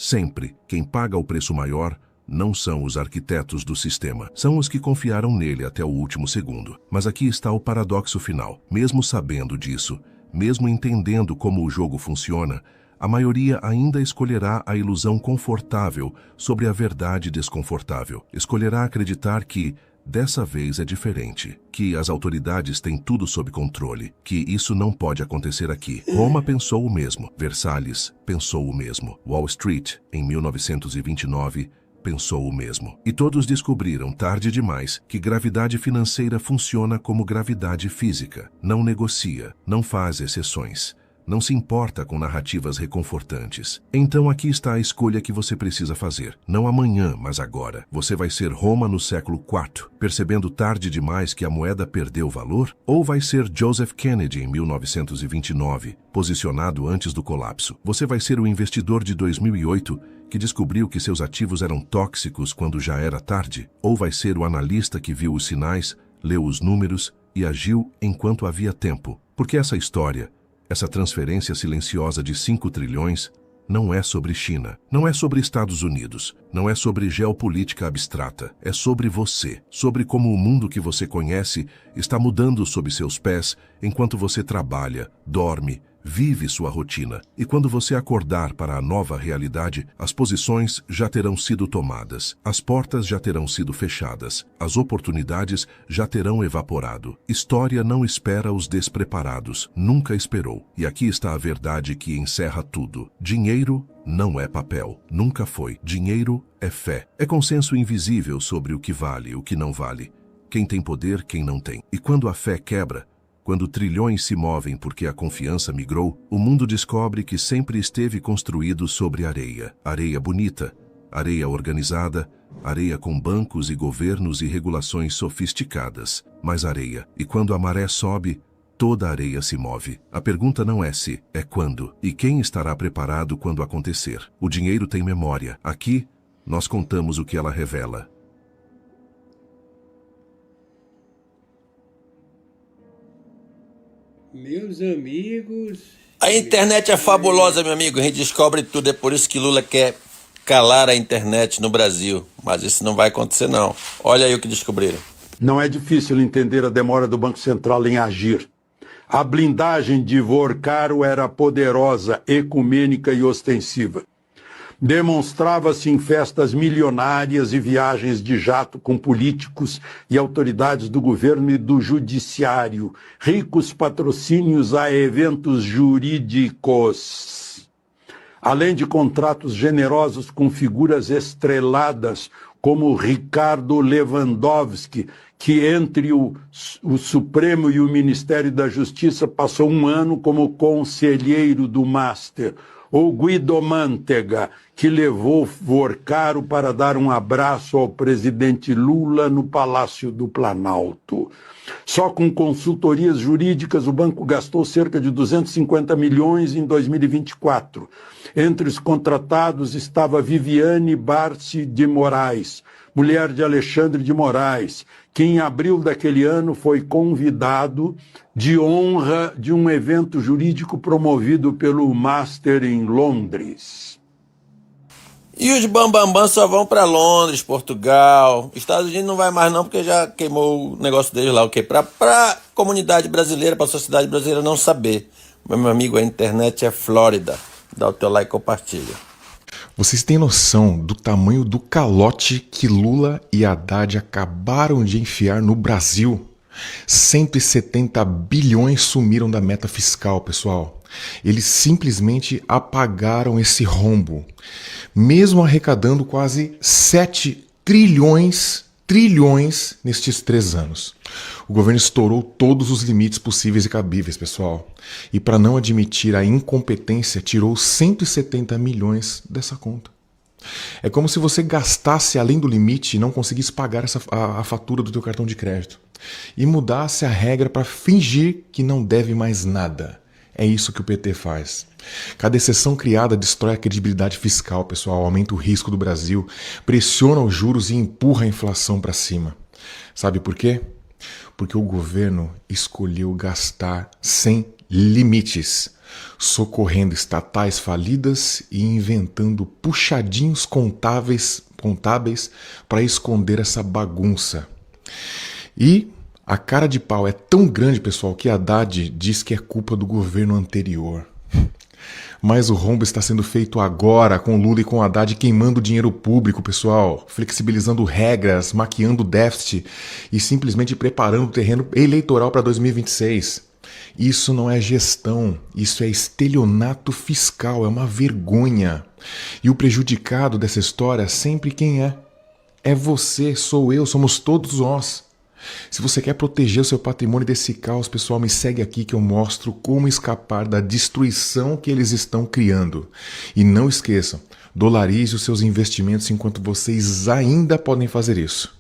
I: quem paga o preço maior não são os arquitetos do sistema, são os que confiaram nele até o último segundo. Mas aqui está o paradoxo final. Mesmo sabendo disso, mesmo entendendo como o jogo funciona, a maioria ainda escolherá a ilusão confortável sobre a verdade desconfortável. Escolherá acreditar que dessa vez é diferente, que as autoridades têm tudo sob controle, que isso não pode acontecer aqui. Roma pensou o mesmo, Versalhes pensou o mesmo, Wall Street, em 1929, pensou o mesmo. E todos descobriram, tarde demais, que gravidade financeira funciona como gravidade física. Não negocia, não faz exceções, não se importa com narrativas reconfortantes. Então aqui está a escolha que você precisa fazer. Não amanhã, mas agora. Você vai ser Roma no século IV, percebendo tarde demais que a moeda perdeu valor? Ou vai ser Joseph Kennedy em 1929, posicionado antes do colapso? Você vai ser o investidor de 2008 que descobriu que seus ativos eram tóxicos quando já era tarde? Ou vai ser o analista que viu os sinais, leu os números e agiu enquanto havia tempo? Porque essa história, essa transferência silenciosa de 5 trilhões, não é sobre China, não é sobre Estados Unidos, não é sobre geopolítica abstrata, é sobre você, sobre como o mundo que você conhece está mudando sob seus pés enquanto você trabalha, dorme, vive sua rotina. E quando você acordar para a nova realidade, as posições já terão sido tomadas, as portas já terão sido fechadas, as oportunidades já terão evaporado. História não espera os despreparados, nunca esperou. E aqui está a verdade que encerra tudo. Dinheiro não é papel, nunca foi. Dinheiro é fé. É consenso invisível sobre o que vale, o que não vale. Quem tem poder, quem não tem. E quando a fé quebra, quando trilhões se movem porque a confiança migrou, o mundo descobre que sempre esteve construído sobre areia. Areia bonita, areia organizada, areia com bancos e governos e regulações sofisticadas. Mas areia. E quando a maré sobe, toda a areia se move. A pergunta não é se, é quando. E quem estará preparado quando acontecer? O dinheiro tem memória. Aqui, nós contamos o que ela revela.
A: Meus amigos...
J: A internet é fabulosa, meu amigo. A gente descobre tudo. É por isso que Lula quer calar a internet no Brasil. Mas isso não vai acontecer, não. Olha aí o que descobriram.
K: Não é difícil entender a demora do Banco Central em agir. A blindagem de Vorcaro era poderosa, ecumênica e ostensiva. Demonstrava-se em festas milionárias e viagens de jato com políticos e autoridades do governo e do judiciário, ricos patrocínios a eventos jurídicos. Além de contratos generosos com figuras estreladas, como Ricardo Lewandowski, que entre o Supremo e o Ministério da Justiça passou um ano como conselheiro do Master, ou Guido Mantega, que levou Vorcaro para dar um abraço ao presidente Lula no Palácio do Planalto. Só com consultorias jurídicas, o banco gastou cerca de 250 milhões em 2024. Entre os contratados estava Viviane Barsi de Moraes, mulher de Alexandre de Moraes, que em abril daquele ano foi convidado de honra de um evento jurídico promovido pelo Master em Londres.
J: E os bambambam só vão para Londres, Portugal. Estados Unidos não vai mais não, porque já queimou o negócio deles lá, ok? Para comunidade brasileira, para a sociedade brasileira não saber. Meu amigo, a internet é Flórida. Dá o teu like e compartilha.
L: Vocês têm noção do tamanho do calote que Lula e Haddad acabaram de enfiar no Brasil? 170 bilhões sumiram da meta fiscal, pessoal. Eles simplesmente apagaram esse rombo, mesmo arrecadando quase 7 trilhões nestes 3 anos. O governo estourou todos os limites possíveis e cabíveis, pessoal. E para não admitir a incompetência, tirou 170 milhões dessa conta. É como se você gastasse além do limite e não conseguisse pagar a fatura do teu cartão de crédito. E mudasse a regra para fingir que não deve mais nada. É isso que o PT faz. Cada exceção criada destrói a credibilidade fiscal, pessoal, aumenta o risco do Brasil, pressiona os juros e empurra a inflação para cima. Sabe por quê? Porque o governo escolheu gastar sem limites, socorrendo estatais falidas e inventando puxadinhos contábeis para esconder essa bagunça. E a cara de pau é tão grande, pessoal, que Haddad diz que é culpa do governo anterior. Mas o rombo está sendo feito agora, com Lula e com Haddad queimando dinheiro público, pessoal, flexibilizando regras, maquiando o déficit e simplesmente preparando o terreno eleitoral para 2026. Isso não é gestão, isso é estelionato fiscal, é uma vergonha. E o prejudicado dessa história sempre quem é? É você, sou eu, somos todos nós. Se você quer proteger o seu patrimônio desse caos, pessoal, me segue aqui que eu mostro como escapar da destruição que eles estão criando. E não esqueçam, dolarize os seus investimentos enquanto vocês ainda podem fazer isso.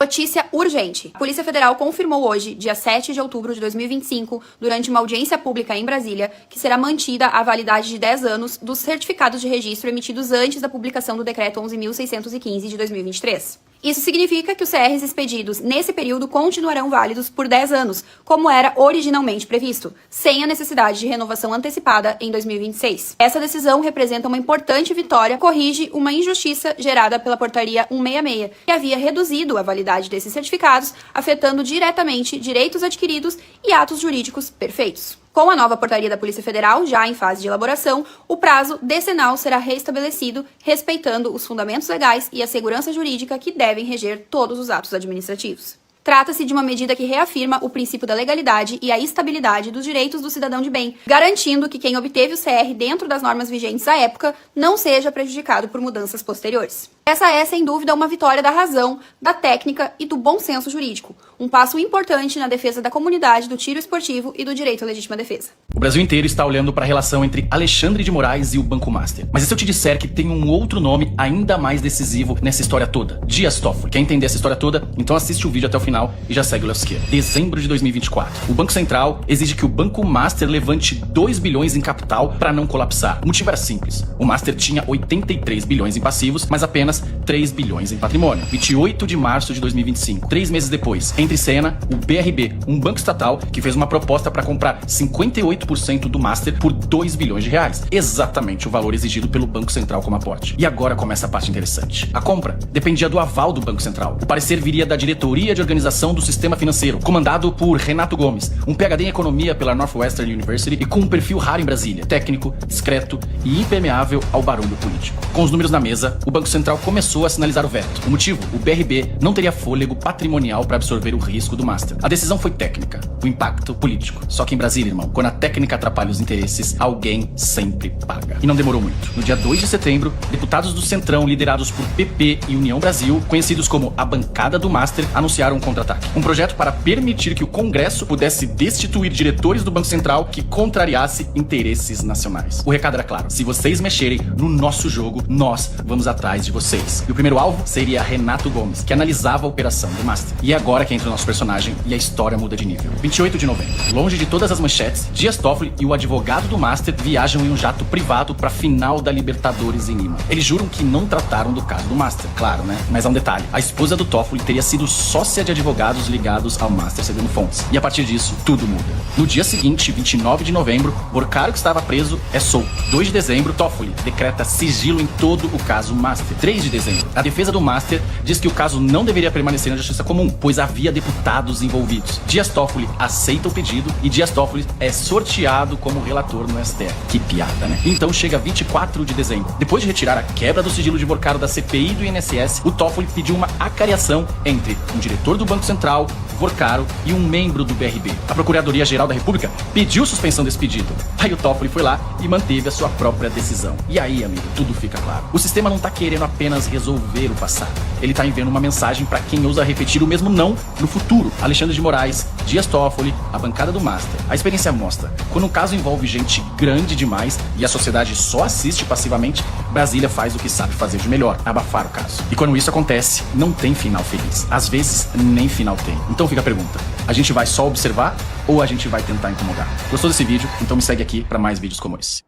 M: Notícia urgente. A Polícia Federal confirmou hoje, dia 7 de outubro de 2025, durante uma audiência pública em Brasília, que será mantida a validade de 10 anos dos certificados de registro emitidos antes da publicação do Decreto 11.615 de 2023. Isso significa que os CRs expedidos nesse período continuarão válidos por 10 anos, como era originalmente previsto, sem a necessidade de renovação antecipada em 2026. Essa decisão representa uma importante vitória, corrige uma injustiça gerada pela Portaria 166, que havia reduzido a validade desses certificados, afetando diretamente direitos adquiridos e atos jurídicos perfeitos. Com a nova portaria da Polícia Federal, já em fase de elaboração, o prazo decenal será restabelecido, respeitando os fundamentos legais e a segurança jurídica que devem reger todos os atos administrativos. Trata-se de uma medida que reafirma o princípio da legalidade e a estabilidade dos direitos do cidadão de bem, garantindo que quem obteve o CR dentro das normas vigentes à época não seja prejudicado por mudanças posteriores. Essa é, sem dúvida, uma vitória da razão, da técnica e do bom senso jurídico, um passo importante na defesa da comunidade do tiro esportivo e do direito à legítima defesa.
N: O Brasil inteiro está olhando para a relação entre Alexandre de Moraes e o Banco Master. Mas e se eu te disser que tem um outro nome ainda mais decisivo nessa história toda? Dias Toffoli. Quer entender essa história toda? Então assiste o vídeo até o final e já segue o Léo Siqueira. Dezembro de 2024. O Banco Central exige que o Banco Master levante 2 bilhões em capital para não colapsar. O motivo era simples. O Master tinha 83 bilhões em passivos, mas apenas 3 bilhões em patrimônio. 28 de março de 2025. 3 meses depois, entre cena, o BRB, um banco estatal que fez uma proposta para comprar 58% do Master por 2 bilhões de reais. Exatamente o valor exigido pelo Banco Central como aporte. E agora começa a parte interessante. A compra dependia do aval do Banco Central. O parecer viria da Diretoria de Organização do Sistema Financeiro, comandado por Renato Gomes, um PhD em Economia pela Northwestern University e com um perfil raro em Brasília, técnico, discreto e impermeável ao barulho político. Com os números na mesa, o Banco Central começou a sinalizar o veto. O motivo? O BRB não teria fôlego patrimonial para absorver o risco do Master. A decisão foi técnica, o impacto político. Só que em Brasília, irmão, quando a técnica atrapalha os interesses, alguém sempre paga. E não demorou muito. No dia 2 de setembro, deputados do Centrão, liderados por PP e União Brasil, conhecidos como a bancada do Master, anunciaram um contra-ataque. Um projeto para permitir que o Congresso pudesse destituir diretores do Banco Central que contrariasse interesses nacionais. O recado era claro: se vocês mexerem no nosso jogo, nós vamos atrás de vocês. E o primeiro alvo seria Renato Gomes, que analisava a operação do Master. E é agora que entra o nosso personagem e a história muda de nível. 28 de novembro. Longe de todas as manchetes, Dias Toffoli e o advogado do Master viajam em um jato privado para a final da Libertadores em Lima. Eles juram que não trataram do caso do Master, claro, né? Mas há um detalhe: a esposa do Toffoli teria sido sócia de advogados ligados ao Master, segundo fontes. E a partir disso, tudo muda. No dia seguinte, 29 de novembro, Borcaro, que estava preso, é solto. 2 de dezembro, Toffoli decreta sigilo em todo o caso Master. 3 de dezembro, a defesa do Master diz que o caso não deveria permanecer na justiça comum, pois havia deputados envolvidos. Dias Toffoli aceita o pedido e Dias Toffoli é sorteado como relator no STF. Que piada, né? Então chega 24 de dezembro. Depois de retirar a quebra do sigilo de Borcaro da CPI e do INSS, o Toffoli pediu uma acariação entre um diretor do Banco Central, Borcaro, e um membro do BRB. A Procuradoria-Geral da República pediu suspensão desse pedido. Aí o Toffoli foi lá e manteve a sua própria decisão. E aí, amigo, tudo fica claro. O sistema não tá querendo apenas resolver o passado. Ele tá enviando uma mensagem para quem ousa repetir o mesmo não no futuro. Alexandre de Moraes, Dias Toffoli, a bancada do Master. A experiência mostra: quando um caso envolve gente grande demais e a sociedade só assiste passivamente, Brasília faz o que sabe fazer de melhor: abafar o caso. E quando isso acontece, não tem final feliz. Às vezes, nem final tem. Então fica a pergunta: a gente vai só observar ou a gente vai tentar incomodar? Gostou desse vídeo? Então me segue aqui para mais vídeos como esse.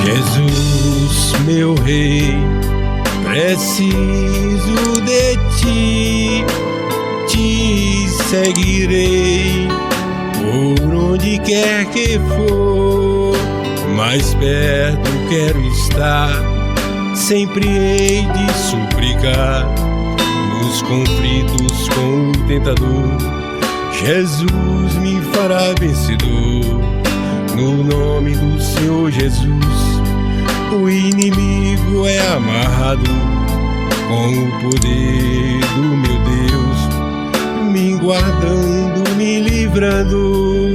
O: Jesus, meu rei, preciso de ti, te seguirei por onde quer que for, mais perto quero estar, sempre hei de suplicar, nos conflitos com o tentador, Jesus me fará vencedor, no nome do Senhor Jesus. O inimigo é amarrado com o poder do meu Deus, me guardando, me livrando.